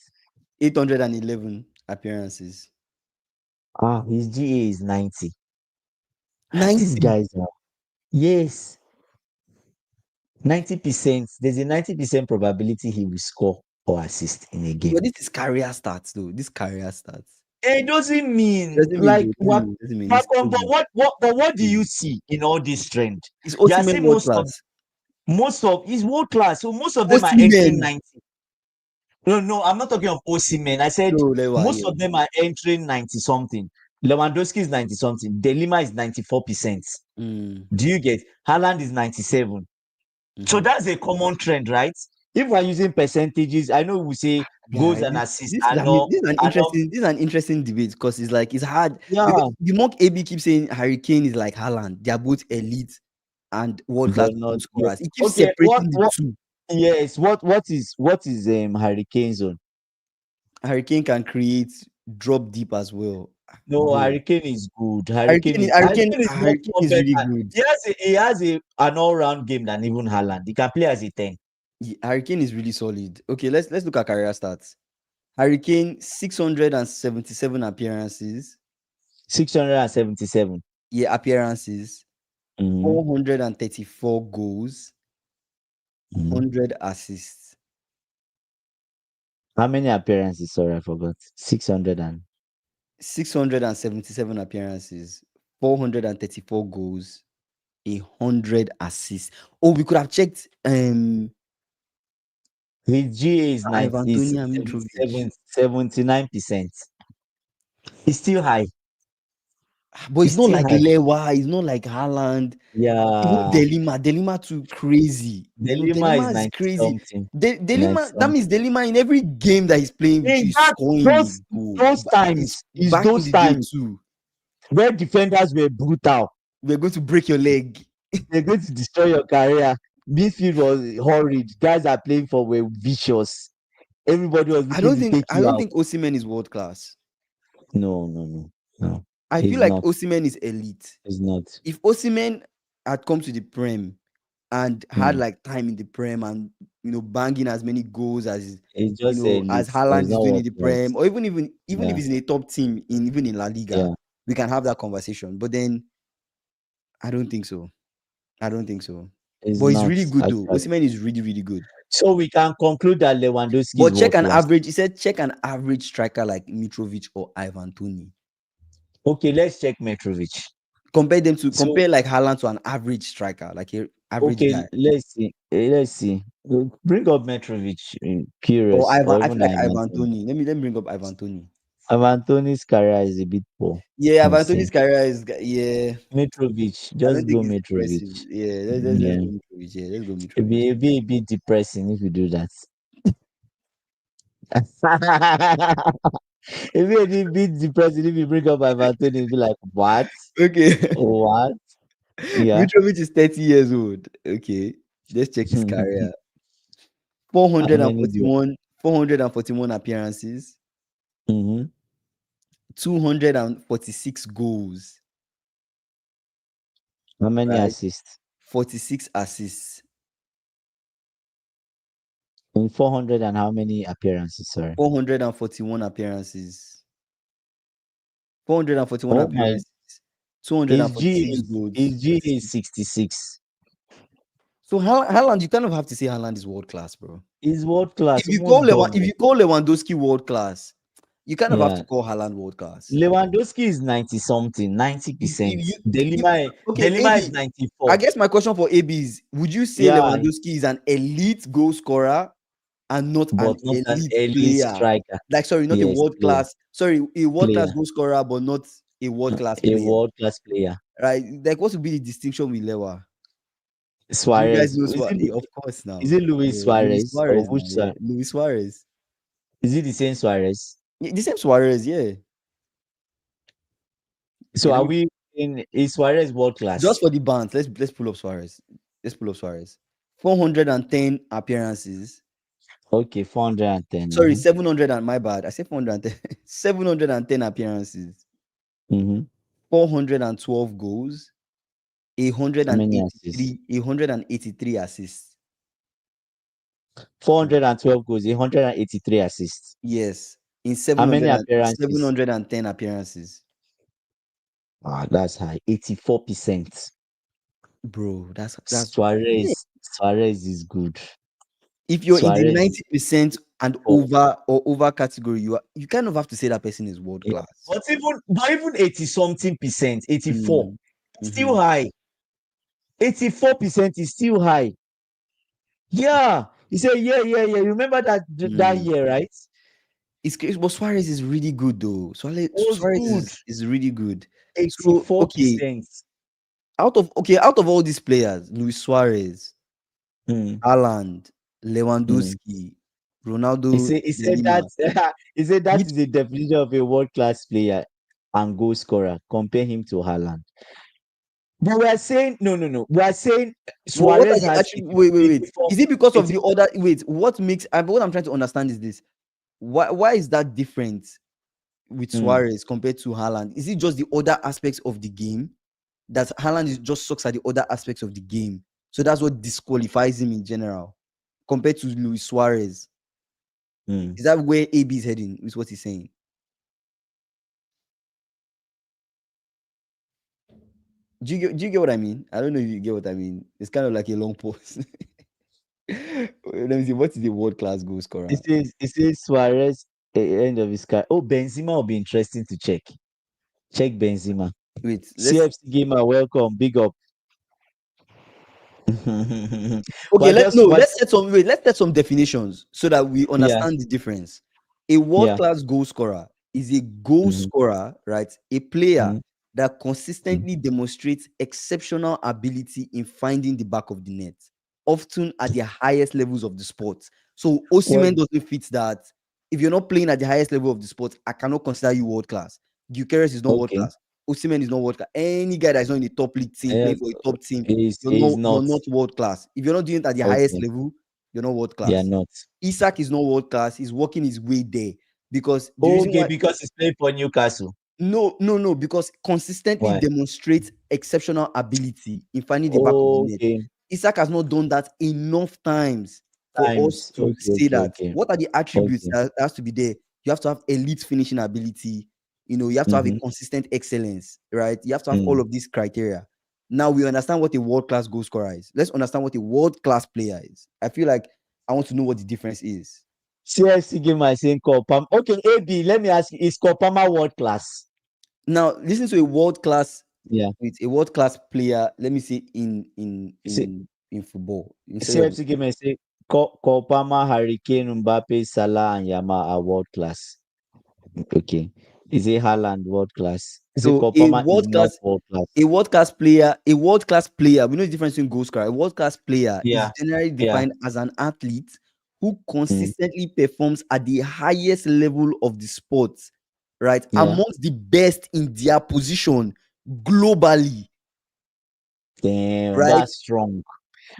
811 appearances. His GA is 90. 90. These guys are. Yes. 90%. There's a 90% probability he will score or assist in a game. But this is career stats, though. This career stats. It doesn't mean Doesn't like mean what. doesn't mean But what do you see in all this trend? It's You are Osimhen seeing world class. most of is world class. So most of them are Osimhen. entering 90. No, I'm not talking of Osimhen. I said No, Lewa, most yeah. of them are entering 90 something. Lewandowski is 90 something. De Lima is 94%. Do you get? Haaland is 97. So that's a common trend, right? If we're using percentages, I know we say goals and assists are not. This is an interesting debate because it's like it's hard. Yeah. Because the more AB keeps saying Harry Kane is like Haaland, they are both elite and world class not scorers. yet. He keeps separating the two. Yes. What is Harry Kane's zone? Harry Kane can create drop deep as well. No, Bro. Harry Kane is good. Harry Kane is really good. He has an all-round game than even Haaland. He can play as a 10. Harry Kane is really solid. Okay, let's look at career stats. Harry Kane 677 appearances. 677. Yeah, appearances. 434 goals. 100 assists. How many appearances? Sorry, I forgot. 677 appearances, 434 goals, 100 assists. Oh, we could have checked his GA is 79%. It's still high. But it's not like Lewa, it's not like Haaland. Yeah. Even De Lima too crazy. De Lima is crazy. Something. De Lima, that means De Lima in every game that he's playing, he's scoring. Those times is those times too. Where defenders were brutal. We're going to break your leg. They're going to destroy your career. Midfield was horrid. Guys are playing for were vicious. Everybody was looking to take you out. I don't think Osimhen is world class. No. I feel like Osimhen is elite. He's not. If Osimhen had come to the Prem and had like time in the Prem and banging as many goals as as Haaland is doing in the Prem, or even if he's in a top team even in La Liga, we can have that conversation. But then I don't think so. But he's really good though. Osimhen is really, really good. So we can conclude that Lewandowski. But check an average. He said check an average striker like Mitrovic or Ivan Toney. Okay, let's check Mitrovic. Compare like Haaland to an average striker, like an average guy. Let's see. Bring up Mitrovic. Curious. Or Ivan. I feel like Ivan Toney. Let me bring up Ivan Toney. Ivan Toney's career is a bit poor. Yeah, Ivan Toney's career is Mitrovic. Just go Mitrovic. Let's go Mitrovic. Let's go Mitrovic. It'd be a bit depressing if you do that. It'd be a bit depressing if you bring up Ivan Toney and be like, what? Okay. What? Yeah. Mitrovic is 30 years old. Okay. Let's check his career. 441 appearances. 246 goals. How many Right? assists? 46 assists. In 400 and how many appearances? Sorry. 441 appearances. 441 Oh my, appearances. his 246 goals. G is 66. So Haaland, you kind of have to say Haaland is world class, bro. He's world class, If you call almost double. Lewandowski world class, you kind of have Yeah. to call Haaland world class. Lewandowski is 90 something, 90%. Okay, Delima is AB, 94. I guess my question for AB is: would you say Yeah, Lewandowski is an elite goal scorer and not but an not an elite elite player? striker. Like, sorry, not a Yes, world player. class. Sorry, a world class Player. goal scorer, but not a world class A player. world class player. Right? Like, what would be the distinction with Lewa? You guys Suarez. know Suarez, of course. Now, Is it Luis Luis Suarez or Suarez. which Now, yeah, Suarez? Luis Suarez. Is it the same Suarez? Yeah, the same Suarez, yeah. So Okay, are we in is Suarez world class? just for the band, let's pull up Suarez. Let's pull up Suarez. 410 appearances. Okay, 410. Sorry, 700 and my bad. I said 410. 710 appearances. 412 goals. Many assists. 183 assists. 412 goals, 183 assists. Yes, in How many appearances? 710 appearances. Ah, that's high. 84%. Bro, that's Suarez is good. If you're in the Suarez 90% and oh, over category, you kind of have to say that person is world class. But even 80 something percent, 84, still Mhm. high. 84% is still high. Yeah. He said, yeah. Remember that year, right? It's crazy, but Suarez is really good though. Suarez good. is really good. So 84%. out of all these players, Luis Suarez, Haaland, Lewandowski, Ronaldo, He said that is the definition of a world-class player and goal scorer. Compare him to Haaland. But we are saying no. We are saying Suarez has wait. Is it because of the other? Wait, what I'm trying to understand is this: why is that different with Suarez compared to Haaland? Is it just the other aspects of the game that Haaland just sucks at the other aspects of the game? So that's what disqualifies him in general compared to Luis Suarez. Is that where AB is heading? Is what he's saying? Do you get what I mean? I don't know if you get what I mean. It's kind of like a long pause. Let me see. What is the world class goal scorer? It says Suarez end of his career. Oh, Benzema will be interesting to check. Check Benzema. Wait, CFC Gamer, welcome. Big up. Okay, let's set some definitions so that we understand the difference. A world-class goal scorer is a goal scorer, right? A player that consistently demonstrates exceptional ability in finding the back of the net, often at the highest levels of the sport. So Osimhen doesn't fit that. If you're not playing at the highest level of the sport, I cannot consider you world-class. Gyökeres is not world-class. Osimhen is not world-class. Any guy that's not in the top league team, playing for a top team, you're not world-class. If you're not doing it at the highest level, you're not world-class. You're not. Isak is not world-class. He's working his way there because because he's playing for Newcastle. No, because consistently demonstrates exceptional ability in finding the back of the net. Isak has not done that enough times for us to say that. What are the attributes that has to be there? You have to have elite finishing ability. You have to have a consistent excellence, right? You have to have all of these criteria. Now we understand what a world-class goal scorer is. Let's understand what a world-class player is. I feel like I want to know what the difference is. CFC Gamer saying Kopama. Okay, AB, let me ask you, is Kopama world-class? Now, listen to a world-class Yeah. With a world-class player, let me say in football. CFC Gamer say Kopama, Hurricane, Mbappe, Salah, and Yama are world-class. Okay. Is it Haaland world-class? So a world-class player, we know the difference between goal scorer. A world-class player is generally defined as an athlete who consistently performs at the highest level of the sport, right? Amongst the best in their position globally. Damn, right? That's strong.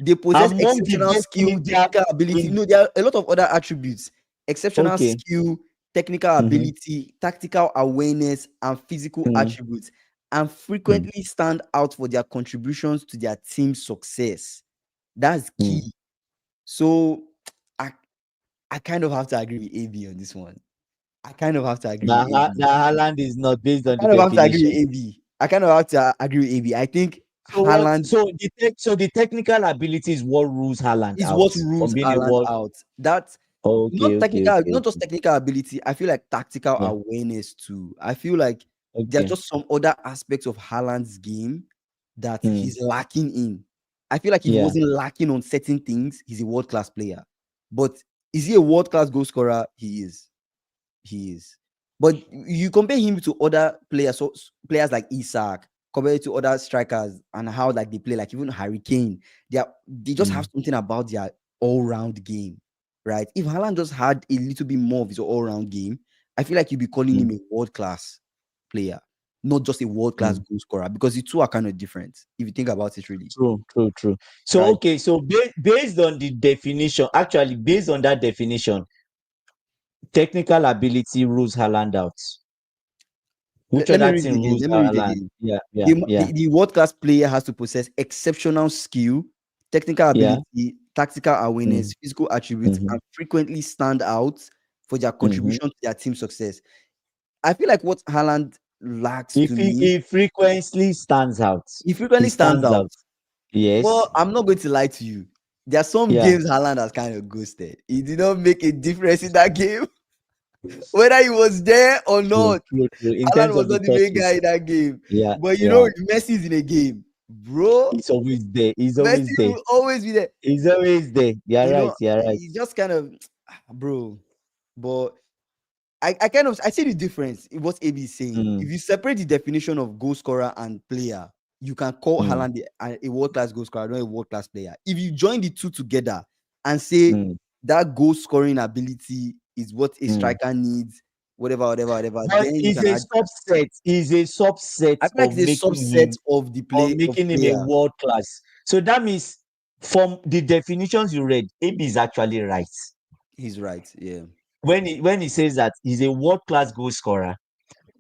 They possess exceptional skill, technical ability. There are a lot of other attributes. Exceptional skill, technical ability, tactical awareness, and physical attributes, and frequently stand out for their contributions to their team's success. That's key. So I kind of have to agree with AB on this one. I kind of have to agree with AB. Haaland is not based on I the kind of have to agree definition. with AB. I kind of have to agree with AB. I think So Haaland the technical ability is what rules Haaland is out what from rules being a Haaland world. out. That's Okay. not just technical ability. I feel like tactical Yeah. awareness too. I feel like there are Okay. just some other aspects of Haaland's game that he's lacking in. I feel like if he Yeah. wasn't lacking on certain things, he's a world-class player. But is he a world-class goal scorer? He is. He is. But you compare him to other players, so players like Isak, compared to other strikers and how like they play, like even Harry Kane, they just have something about their all-round game, right? If Haaland just had a little bit more of his all-round game, I feel like you'd be calling him a world-class player, not just a world-class goal scorer, because the two are kind of different if you think about it, really. True. So Right? okay, so based on the definition, actually based on that definition, technical ability rules Haaland out. Which Let me other read it thing again. rules Let me read it Haaland? again. Yeah. The world-class player has to possess exceptional skill, technical Yeah. ability, tactical awareness, physical attributes, and frequently stand out for their contribution to their team success. I feel like what Haaland lacks If to me, he frequently stands out, he he frequently stands stands out. out. Yes. Well, I'm not going to lie to you. There are some Yeah. games Haaland has kind of ghosted. He did not make a difference in that game, whether he was there or not. True. In Haaland terms was of the not the main guy touches. in that game. Yeah. But you know, Yeah. if Messi's in a game, bro, He's always there. Messi will always be there. He's always there. You're You right. know, You're right. he just kind of, bro. But I see the difference in what AB is saying. If you separate the definition of goal scorer and player, you can call Haaland a world-class goal scorer, not a world-class player. If you join the two together and say that goal scoring ability is what a striker needs, whatever, But then you he's can a add. subset. He's a subset I feel like of it's a subset of the play of making him a player. world class. So that means from the definitions you read, AB is actually right. He's right. Yeah. When he says that he's a world class goal scorer,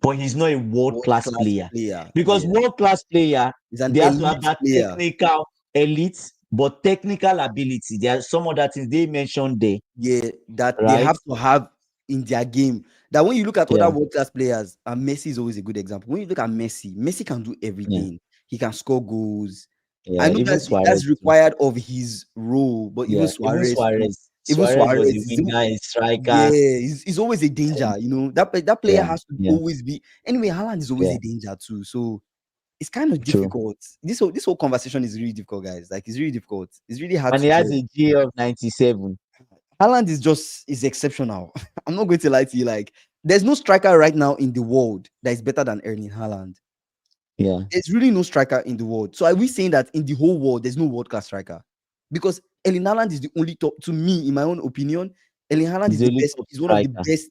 but he's not a world class World-class player. player. Because Yeah. world class player, He's an they have to have elite that player. technical elite, but technical ability. There are some other things they mentioned there. Yeah, that they Right? have to have in their game. That when you look at Yeah. other world-class players, and Messi is always a good example. When you look at Messi can do everything. He can score goals. I Yeah. know Even Suarez that's too. required of his role, but even Yeah. Even Suarez, Suarez. even Suarez was Suarez a is, winger, a striker. yeah, he's always a danger. You know that player Yeah. has to Yeah. always be. Anyway, Haaland is always Yeah. a danger too. So it's kind of True. difficult. This whole conversation is really difficult, guys. Like it's really difficult. It's really hard And to he has call. a GA of 97. Haaland is exceptional. I'm not going to lie to you. Like, there's no striker right now in the world that is better than Erling Haaland. Yeah. There's really no striker in the world. So are we saying that in the whole world there's no world class striker? Because Erling Haaland is the only top. To me, in my own opinion, Erling Haaland is He's the the only best. top He's one of the striker. best.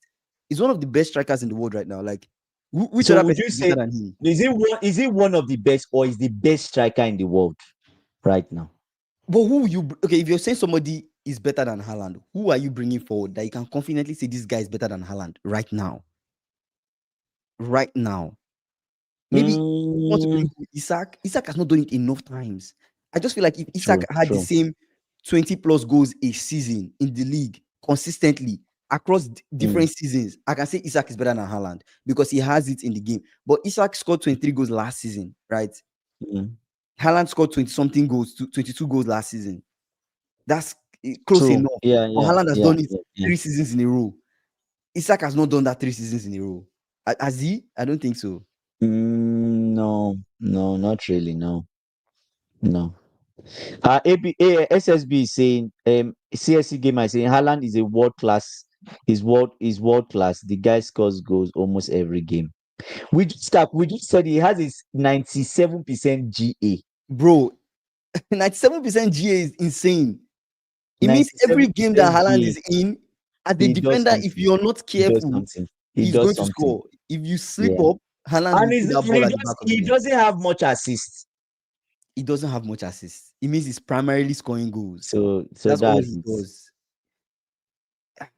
He's one of the best strikers in the world right now. Like, which So other would person you is say better than him? is he one of the best or is the best striker in the world right now? But who you okay? If you're saying somebody is better than Haaland, who are you bringing forward that you can confidently say this guy is better than Haaland right now? Right now, maybe you want to bring Isak. Isak has not done it enough times. I just feel like if Isak had the same 20 plus goals a season in the league consistently across different seasons, I can say Isak is better than Haaland because he has it in the game. But Isak scored 23 goals last season, right? Haaland scored 20 something goals, 22 goals last season. That's close enough. Yeah. But Haaland has done it Yeah. 3 seasons in a row. Isak has not done that 3 seasons in a row. Has he? I don't think so. No, not really. No. SSB is saying CSC Gamer is saying Haaland is a world class. Is world class. The guy scores goals almost every game. We just said he has his 97% GA. Bro, 97% GA is insane. It means every game that Haaland is in, as a defender, if you're not careful, he's going to score. If you slip up, Haaland will put that ball at the back of the net. He doesn't have much assists. He doesn't have much assists. It means he's primarily scoring goals. So that's all that's he does.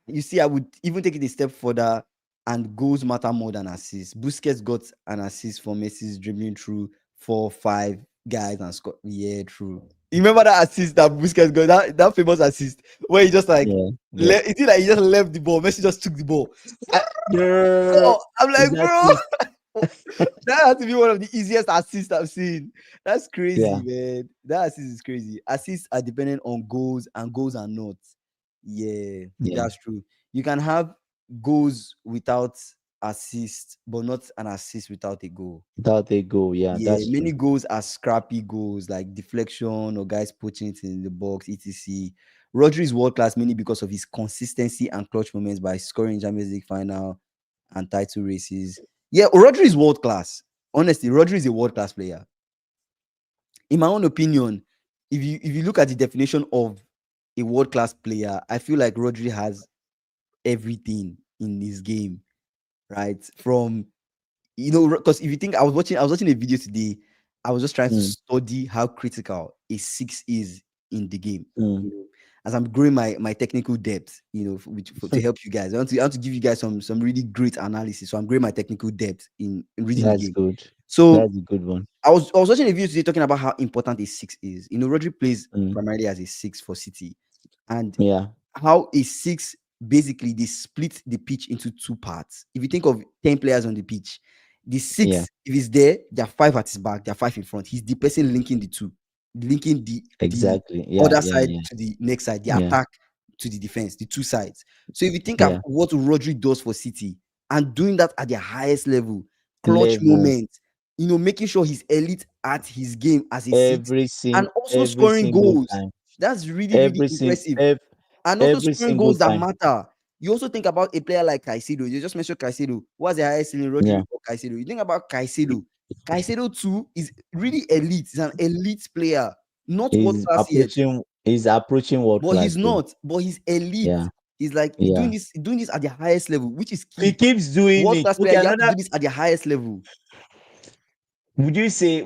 You see, I would even take it a step further and goals matter more than assists. Busquets got an assist for Messi's dribbling through 4-5 guys and score. Yeah, true. You remember that assist that Busquets got, that famous assist where he just like it is like he just left the ball. Messi just took the ball. I'm like, bro, that has to be one of the easiest assists I've seen. That's crazy, man. That assist is crazy. Assists are dependent on goals, and goals are not. Yeah, that's true. You can have goals without assist, but not an assist without a goal. Without a goal, that's many true. goals are scrappy goals like deflection or guys putting it in the box, etc. Rodri is world class mainly because of his consistency and clutch moments by scoring Champions League final and title races. Yeah, Rodri is world class. Honestly, Rodri is a world class player. In my own opinion, if you look at the definition of a world class player, I feel like Rodri has everything in this game, right? From because if you think I was watching a video today, I was just trying to study how critical a 6 is in the game. As I'm growing my technical depth, to help you guys. I want to give you guys some really great analysis. So I'm growing my technical depth in reading the game. Good. So that's a good one. I was watching a video today talking about how important a 6 is. Rodri plays primarily as a 6 for City, and how a 6 basically they split the pitch into two parts. If you think of 10 players on the pitch, the 6, if he's there, there are 5 at his back, there are 5 in front. He's the person linking the two, linking the other side to the next side, the attack to the defense, the two sides. So if you think of what Rodri does for City and doing that at the highest level, clutch moment, making sure he's elite at his game as a 6 and also scoring goals. That's really, really impressive. And also scoring goals that matter. You also think about a player like Caicedo. You just mentioned Caicedo. What's the highest ceiling, Rodri or Caicedo? You think about Caicedo. Caicedo too is really elite. He's an elite player. Not world class yet. He's approaching world class. But he's not. But he's elite. He's like he's doing this at the highest level, which is key. He keeps doing world class player. You have to do this at the highest level. Would you say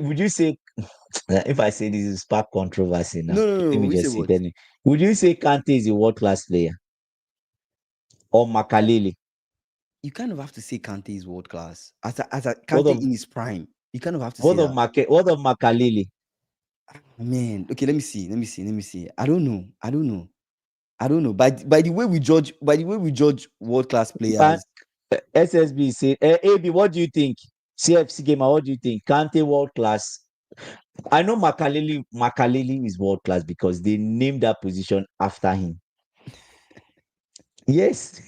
if I say this is spark controversy now? No. Let me just say that. Would you say Kante is a world class player? Or Makaleli? You kind of have to say Kante is world class. As a Kante in his prime. You kind of have to say what of Makaleli? Man, okay, let me see. I don't know. By the way we judge world class players. SSB said, AB, what do you think? CFC Gamer, what do you think? Kante world class? I know Makaleli is world class because they named that position after him. Yes,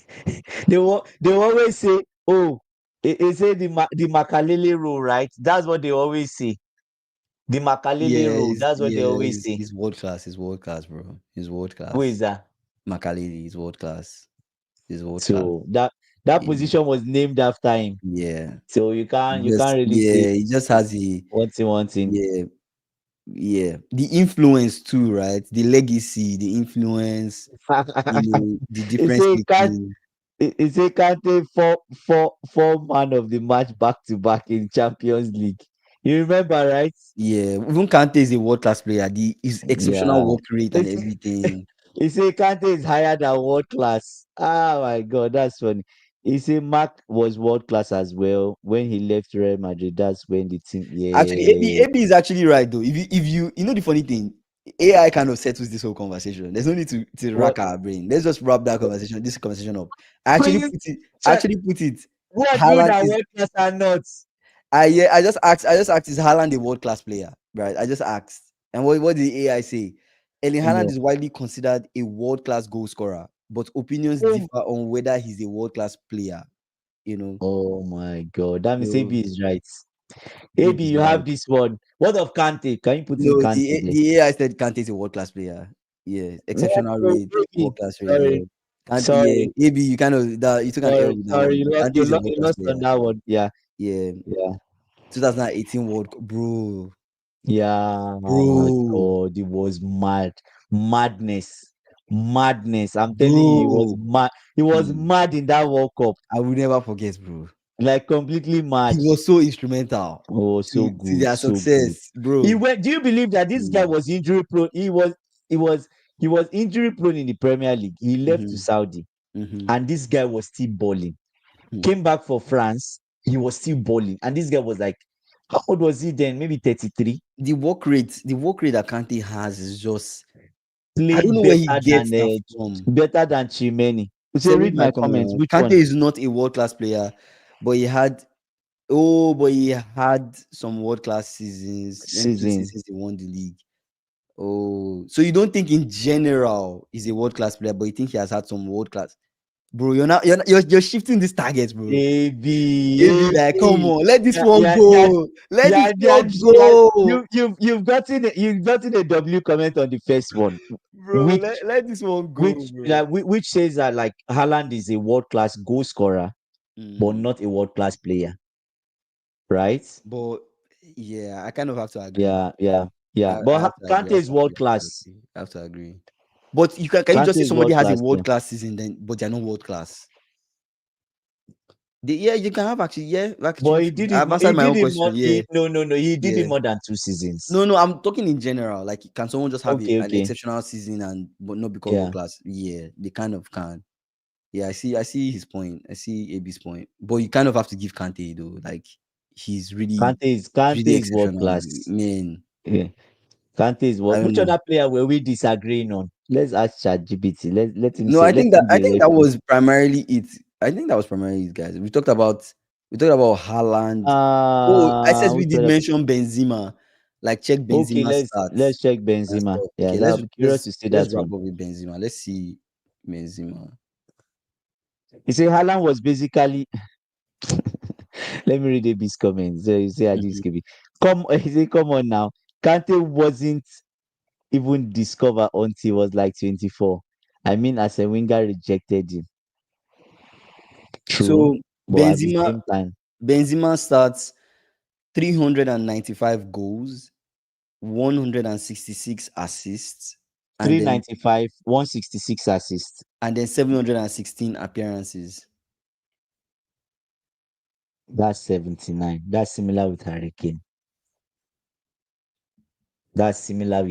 they always say, "Oh, they say the Makaleli rule, right?" That's what they always say. The Makaleli rule. That's what they always say. He's world class. He's world class, bro. He's world class. Who is that? Makaleli is world class. He's world class. That position was named after him. Yeah. So you can't really say. He just has one thing. Yeah. The influence too, right? The legacy, the influence, the difference. It's a Kante four man of the match back to back in Champions League. You remember, right? Yeah, even Kante is a world class player. His exceptional work rate and everything. He say Kante is higher than world class. Oh my god, that's funny. He say Mark was world class as well when he left Real Madrid. That's when the team. Yeah, actually, AB is actually right though. If you know the funny thing, AI kind of settles this whole conversation. There's no need to rack our brain. Let's just wrap this conversation up. I actually put it. What do that world class or not? I just asked, is Haaland a world class player? Right. I just asked. And what did the AI say? Erling Haaland is widely considered a world class goal scorer, but opinions differ on whether he's a world class player. Oh my god. That means AB is right. AB, you have this one. What of Kante? Can you put in Kante? The AI said Kante is a world class player. Yeah, exceptional rate, world class rate. Sorry. AB, you kind of you took an L with that. Sorry, you lost on that one. Yeah. 2018 World Cup, bro. Yeah, bro. It was madness. I'm telling you, he was mad. He was mad in that World Cup. I will never forget, bro. Like completely mad. He was so instrumental. Oh, so good. To their success, bro. Do you believe that this guy was injury prone? He was injury prone in the Premier League. He left to Saudi, and this guy was still balling. came back for France. He was still balling, and this guy was like, how old was he then? Maybe 33. The work rate that Kante has is just, I Playing don't know where he gets that from. better than Chimeni. You say, So read read my my comments. comment. Which Kante one? is not a world class player, but he had some world class seasons. Let me just say since he won the league. Oh, so you don't think in general he's a world class player, but you think he has had some world class? Bro, you're shifting these targets, bro. Like, come on, let this one go. Let this one go. You've gotten a W comment on the first one, Bro, let this one go, bro. which says that like Haaland is a world class goal scorer, but not a world class player, right? But yeah, I kind of have to agree. Yeah. But Kante is world class. I have to agree. But you can you just say somebody has a world class season, then but they're not world class? You can have actually. But he did it. I've answered my own question. No. He did it more than 2 seasons. No. I'm talking in general. Like, can someone just have an exceptional season but not become world class? Yeah, they kind of can. Yeah, I see his point. I see AB's point. But you kind of have to give Kante though. Like, he's really Kante is world class. Man. Yeah. Kante is world. Which other player were we disagreeing on? Let's ask ChatGPT. Let him. No, I think that was primarily it. I think that was primarily it, guys. We talked about Haaland. I said we did mention Benzema. Like, check Benzema stats. Let's check Benzema. Yeah, okay, I'm curious to see that one. Let's wrap up with Benzema. Let's see Benzema. You say Haaland was basically. Let me read AB's comments. You say come on now. Kante wasn't even discovered until he was like 24. I mean, as a winger rejected him. True. So Benzema starts 395 goals, 166 assists. 395, 166 assists. And then 716 appearances. That's 79. That's similar with Harry Kane. That's similar.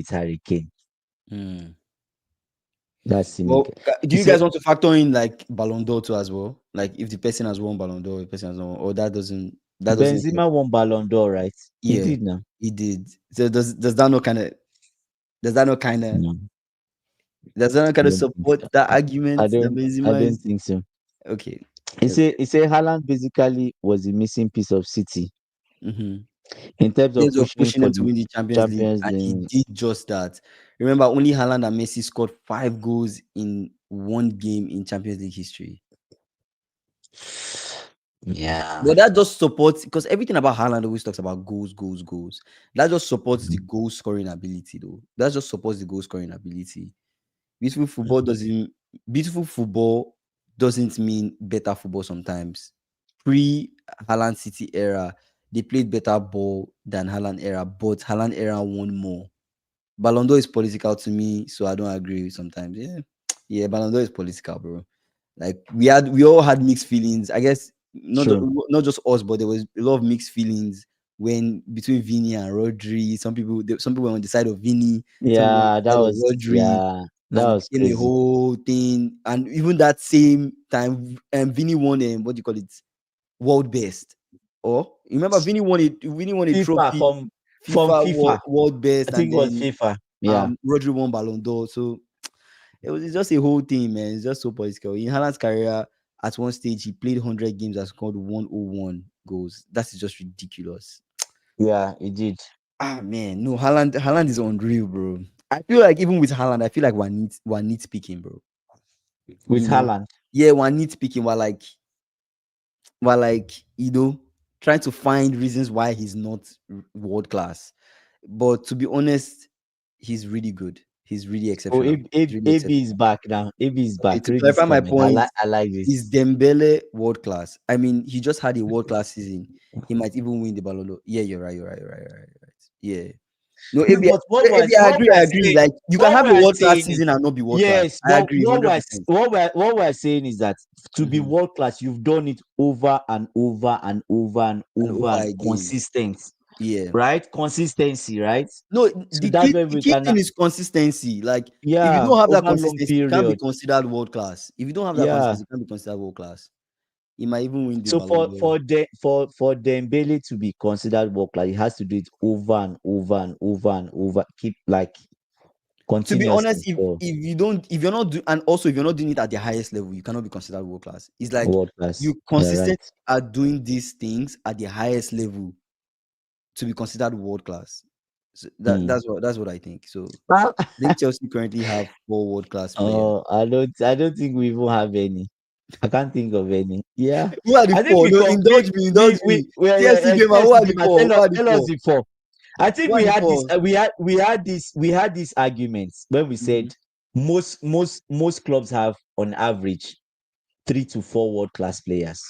Well, do you guys want to factor in like Ballon d'Or too as well? Like, if the person has won Ballon d'Or, the person has won, or that doesn't. Benzema won Ballon d'Or, right? Yeah, he did now. He did. So does that not kind of? Does that not kind of? No. Does that not kind of support that argument? I don't think so. Okay. He say Haaland basically was the missing piece of City. In terms of pushing them to win the Champions League, and he did just that. Remember, only Haaland and Messi scored 5 goals in one game in Champions League history. Yeah, but that just supports, because everything about Haaland always talks about goals. That just supports the goal scoring ability, though. That just supports the goal scoring ability. Beautiful football doesn't mean better football sometimes. Pre-Haaland City era, they played better ball than Haaland era, but Haaland era won more. Ballon d'Or is political to me, so I don't agree sometimes. Yeah, Ballon d'Or is political, bro. Like, we all had mixed feelings. I guess not just us, but there was a lot of mixed feelings between Vini and Rodri. Some people were on the side of Vini. Yeah, that was Rodri. Yeah, that was crazy. The whole thing, and even that same time, Vini won what do you call it? World best. Or remember, Vini won a trophy from FIFA World best. I think it was FIFA. Yeah, Rodri won Ballon d'Or. So it's just a whole thing, man. It's just so political. In Haaland's career, at one stage, he played 100 games and scored 101 goals. That's just ridiculous. Yeah, he did. Man, no, Haaland is unreal, bro. I feel like even with Haaland, I feel like one nitpicking, bro. With Haaland? Yeah, one nitpicking while trying to find reasons why he's not world class. But to be honest, he's really good. He's really exceptional. AB is back now. AB is back. To clarify my point, I like this. Is Dembele world class? I mean, he just had a world class season. He might even win the Ballon d'Or. Yeah, you're right. Yeah. No, AB, I agree. Like, you can have a world class season and not be world class. I agree. What we're saying is that to be world class, you've done it over and over and over and over consistent. Yeah. Right? Consistency, right? No, the key thing is consistency. Like, if you don't have that consistency, you can't be considered world class. If you don't have that consistency, you can't be considered world class. He might even win the So Ballon d'Or. for Dembele to be considered world class, he has to do it over and over and over and over. Keep like To be honest, continuously for if you're not and also if you're not doing it at the highest level, you cannot be considered world class. It's like world class. you Yeah, consistent right. at doing these things at the highest level to be considered world class. So that's what I think. So Ah, I think Chelsea currently have 4 world class players. oh, I don't think we even have any. I can't think of any. Yeah, Who are the I think 4? we No, come indulge me, indulge me. TFC gamer, who TFC are the gamer. 4? Who are the Tell us 4? the four. I think Who are we the had this. 4? We had this arguments when we Mhm. said most clubs have on average 3 to 4 world class players.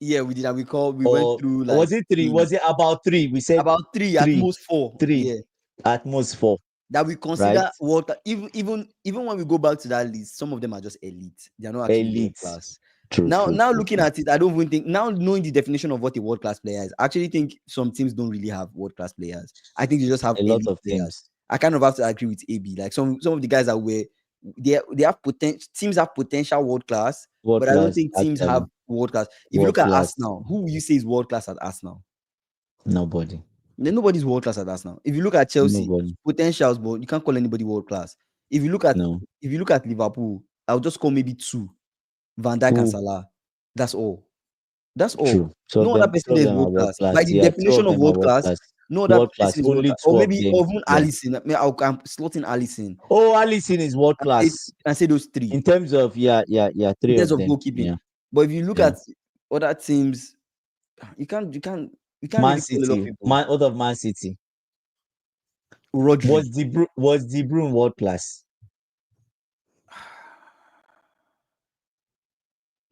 Yeah, we did, and we went Or through like was it 3? Was teams. it about 3? We said About 3, at three, most 4. three Yeah. at most 4, That we consider right? world class. Even when we go back to that list, some of them are just elite. They are not actually world Elite. class. True, Now, true, now true, looking true. at it, I don't even think now knowing the definition of what a world class player is. I actually think some teams don't really have world class players. I think they just have A lot elite of players. teams. I kind of have to agree with AB. Like some of the guys that were they have potential. Teams have potential world class, World but I don't class, think teams have actually. world class. If you look World at class. Arsenal, who will you say is world class at Arsenal? Nobody. Nobody's world class at Arsenal. If you look at Chelsea, Nobody. potentials, but you can't call anybody world class. If you look at No. Liverpool, I'll just call maybe 2, Van Dijk and Who? Salah. That's all. That's all. True. Two of No other them. person Two of there is them are world world class. By class. the Yeah. Two definition of of them are world world class, class. no other World class. person is world Only class. Or two of maybe them. or even Yeah. Allison. I mean, I'm slotting Allison Oh, Allison is world class and say those 3 in terms of yeah. in 3 terms of of them. goalkeeping. Yeah. But if you look Yeah. at other teams, you can't Man really call a lot of City. people. Man out of Man City. Rodri. Was De Bruyne world class?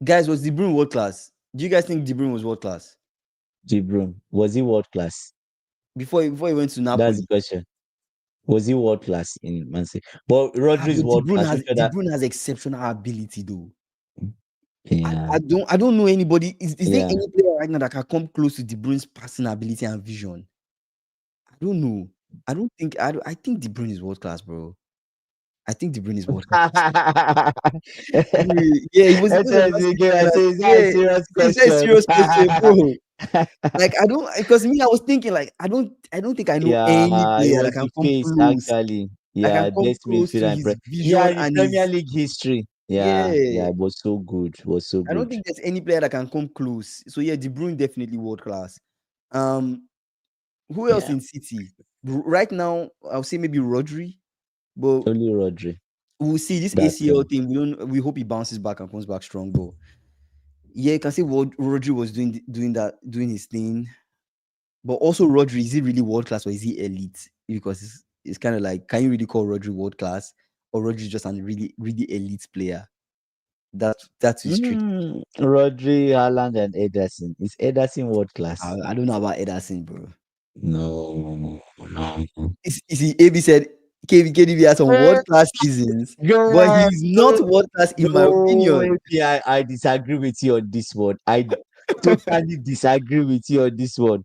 Guys, was De Bruyne world class? Do you guys think De Bruyne was world class De Bruyne. Was he world class? before he went to That's Napoli? the question. Was he world class in Man City? But Rodri is But De world Bruyne class. has Which other? exceptional ability though. Yeah. I don't know anybody. Is there Yeah. any player right now that can come close to De Bruyne's passing ability and vision? I don't know. I don't think I think De Bruyne is world class, bro. I think De Bruyne is world class. Yeah, he was supposed to Interesting last again. I say, is that a yeah, serious it's a question? serious question, bro. Like I don't because me, I was thinking like I don't think I know any Yeah, it player that was can the come face close. actually. That can Yeah, come best close to midfielder in his yeah, vision in and Premier his League history. Yeah, yeah. it was so good. It was so I don't good. think there's any player that can come close. So yeah, De Bruyne definitely world class. Um, who else Yeah, in City? Right now, I'll say maybe Rodri, but only Rodri. we'll see this That's ACL thing. We hope he bounces back and comes back strong. But yeah, you can see what Rodri was doing his thing. But also Rodri, is he really world class or is he elite? Because it's kind of like, can you really call Rodri world class, or Rodri just a really really elite player? That's his tricky. Rodri, Haaland, and Ederson. Is Ederson world class? I don't know about Ederson, bro. No, no. Is he AB said KDB has some Eh, world class seasons, but Girl, he's not world class in my no, opinion. I disagree with you on this one. I totally disagree with you on this one.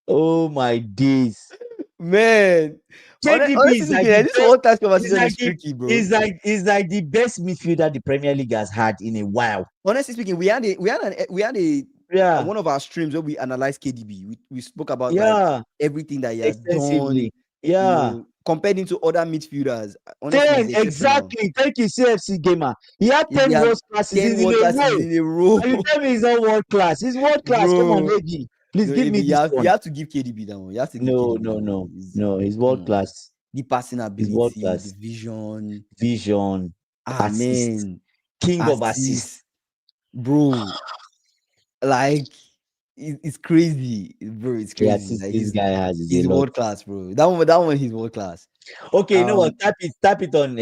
Oh my days. Man, KDB honestly is like speaking, the this best. world class conversation is tricky, bro. He's like the best midfielder the Premier League has had in a while. Honestly speaking, we had a Yeah, one of our streams where we analyzed KDB. We spoke about like yeah, everything that he has done, extensively. Yeah. compared him to other midfielders. Honestly, he's 10, exceptional. exactly. Thank you, CFC gamer. He had He 10 has world class 10 seasons in world a classes row. in a row, And you tell me he's not world class. He's world class. Come on, bro. baby. Please No, give AB, me this you one. have to give KDB that one. You have to give No, KDB no, that one. no. No, he's Come world on. class. The passing He's world ability, the class. vision. Vision, assist, Man, king of assist. assist, bro. Like it's crazy, bro. It's The crazy. assist Like this guy has is a he's lot. world class, bro. That one, he's world class. Okay, you know what? Tap it on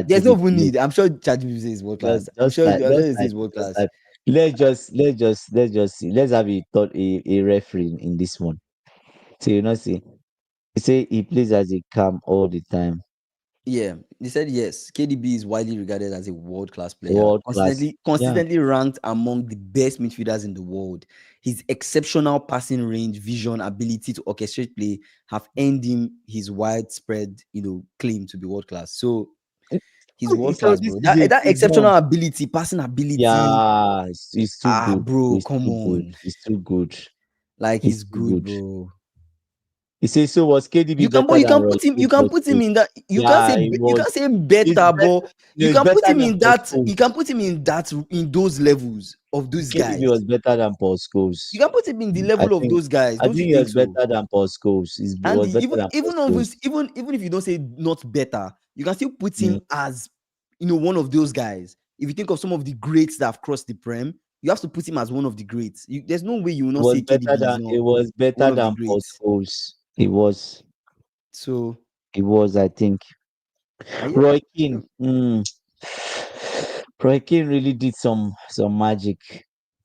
There's no ChatGPT. even need. I'm sure ChatGPT is world class. I'm sure it is world Just class. type. Let's just see. Let's have a thought a referee in this one. So you know, see, you say he plays as a cam all the time. Yeah, they said yes. KDB is widely regarded as a world-class player, World class. Yeah. consistently ranked among the best midfielders in the world. His exceptional passing range, vision, ability to orchestrate play have earned him his widespread, claim to be world class. So He's world So class, this bro. is a That season. exceptional ability, passing ability. Yeah, it's too good. Bro, It's come too good. on. It's too good. Like It's he's too good, good. bro. He says, so was KDB better You than can Roy put him, Keane for schools? in that. Yeah, it You was. can't say It's better, better. but No, you it's can put better him than in Paul that. You Scholes. can put him in those levels of those KDB was guys. better than Paul Scholes. You can put him in the I level of think. those guys. I Don't you think he think was so? better than Paul Scholes. He And was better than Paul Scholes. even if you don't say not better, you can still put Mm. him as one of those guys. If you think of some of the greats that have crossed the prem, you have to put him as one of the greats. There's no way you will It not was say better KDB is than. not It was one better of the than Paul greats. Scholes. It was. So It was. I think. yeah, Roy Keane. Roy Keane really did some magic.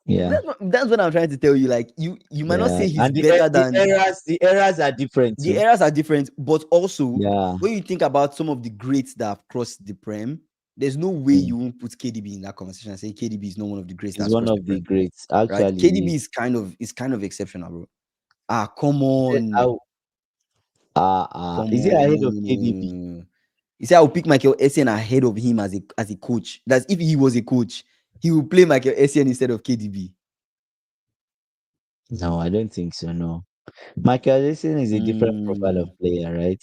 Yeah. that's what I'm trying to tell you. Like you might not Yeah. say he's And better than the eras are different the too. eras are different, but also Yeah. when you think about some of the greats that have crossed the prem, there's no way Mm. you won't put KDB in that conversation and say KDB is not one of the greats He's that's one crossed the of the prem. greats. Right? Actually, KDB is kind of exceptional, bro. Come is it on. is he No, ahead no, of no, no, no, KDB? no, no. You say I'll pick Michael Essien ahead of him as a coach. That's if he was a coach, he will play Michael Essien instead of KDB. No, I don't think so. No. Michael Jackson is a different profile of player, right?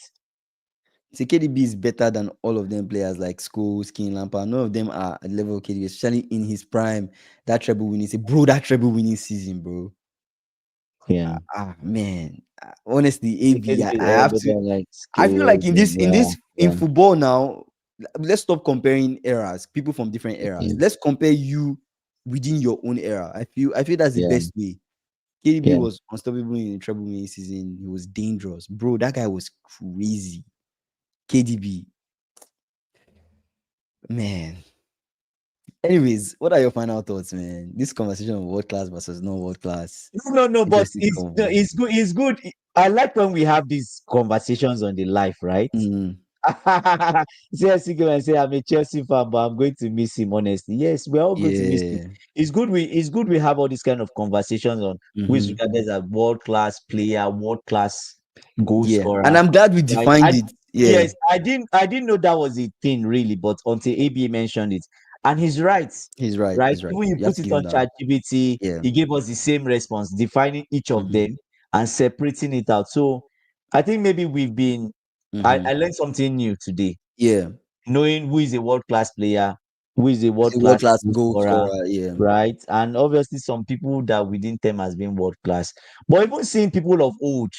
So KDB is better than all of them players like Scholes, King Lampard. None of them are at the level of KDB, especially in his prime. That treble winning season, bro. That treble winning season, bro. Yeah. Man. Honestly, The AB, KDB I is all have better to. like I feel like skills and yeah, in yeah. football now, let's stop comparing eras, people from different eras. Mhm. Let's compare you within your own era. I feel that's the Yeah. best way. KDB Yeah. was unstoppable in the treble winning season. He was dangerous, bro. That guy was crazy. KDB, man. Anyways, what are your final thoughts, man? This conversation of world class versus non world class. No, but Interesting convo. it's good. It's good. I like when we have these conversations on the life, right? Mm, Chelsea go and say I'm a Chelsea fan, but I'm going to miss him. Honestly, yes, we're all going to miss him. yeah. It's good we have all these kind of conversations on who is Mm-hmm. regarded as world class player, world class goal Yeah. And scorer. I'm glad we Right? defined it. Yeah. Yes, I didn't know that was a thing really, but until ABA mentioned it, and he's right. He's right. Right? He's right. When you You have put to it give him on that. ChatGPT, Yeah. he gave us the same response, defining each of Mm-hmm. them and separating it out. So I think maybe we've been. Mm-hmm. I learned something new today, Yeah. knowing who is a world class player, who is a world The world class class goal goal scorer, scorer. Yeah. right? And obviously some people that we didn't term as being world class. But even seeing people of old,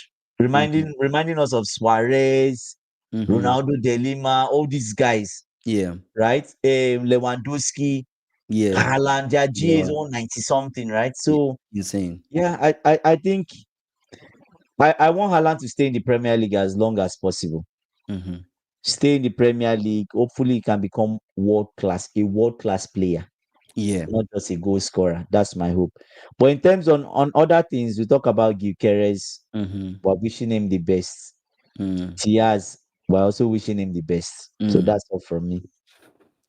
Mm-hmm. reminding us of Suarez, Mm-hmm. Ronaldo de Lima, all these guys, Yeah. right? Lewandowski, Yeah. Haaland, their GA is Yeah. 190 something, right? Yeah. So Insane. yeah, I think I want Haaland to stay in the Premier League as long as possible. Mm-hmm. Stay in the Premier League. Hopefully, he can become a world class player, Yeah. not just a goal scorer. That's my hope. But in terms on other things, we talk about Gyökeres. Mm-hmm. We're wishing him the best. Mm. Tiaz, we're also wishing him the best. So Mm. that's all from me.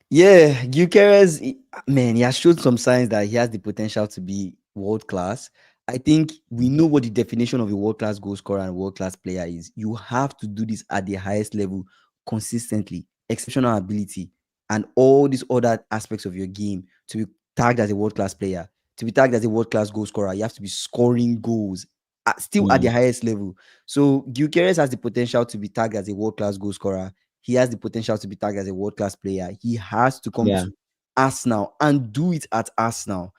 Yeah, Gyökeres, man, he has showed some signs that he has the potential to be world class. I think we know what the definition of a world class goal scorer and world class player is. You have to do this at the highest level consistently, exceptional ability, and all these other aspects of your game to be tagged as a world class player. To be tagged as a world class goal scorer, you have to be scoring goals still at the Mm, highest level. So Gyökeres has the potential to be tagged as a world class goal scorer. He has the potential to be tagged as a world class player. He has to come yeah. to Arsenal and do it at Arsenal.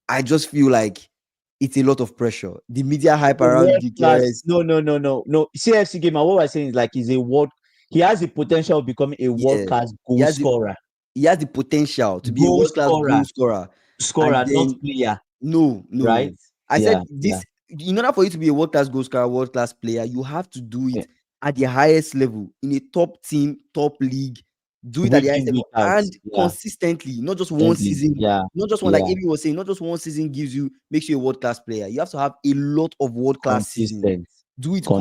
I just feel like it's a lot of pressure. The media hype around World class. Gyökeres, No. CFC gamer. What we're saying is like he's a world. He has the potential of becoming a world yeah, class he goal has the scorer. he has the potential to be a Goal world class goal scorer, scorer. And scorer, not then player. no, no, Right? no. I Yeah, said yeah, this in order for you to be a world class goal scorer, world class player, you have to do yeah. it at the highest level in a top team, top league. Do it at the Week highest in, level week out. and Yeah, consistently, not just one gently. season, Yeah, not just one, like yeah. Amy was saying, not just one season makes you a world class player. You have to have a lot of world class seasons. Consistent. Do it Consistent.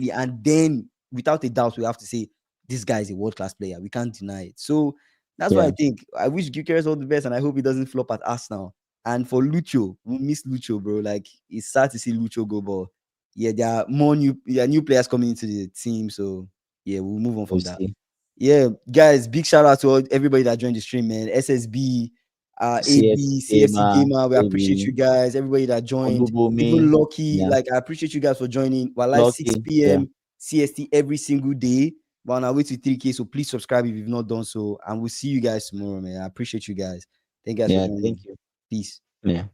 consistently, and then without a doubt, we have to say this guy is a world class player. We can't deny it. So that's why Yeah. I think I wish Gyökeres all the best, and I hope he doesn't flop at Arsenal. And for Lucho, we miss Lucho, bro. Like it's sad to see Lucho go, but yeah, there are new players coming into the team. So yeah, we'll move on We'll from that. see. Yeah, guys, big shout out to everybody that joined the stream, man. SSB, AB, CFC Gamer, we appreciate you guys. Everybody that joined, even Lucky, like I appreciate you guys for joining. We're live 6 p.m. CST every single day. We're on our way to 3K, so please subscribe if you've not done so. And we'll see you guys tomorrow, man. I appreciate you guys. Thank you guys for joining. Thank you. Peace. Yeah.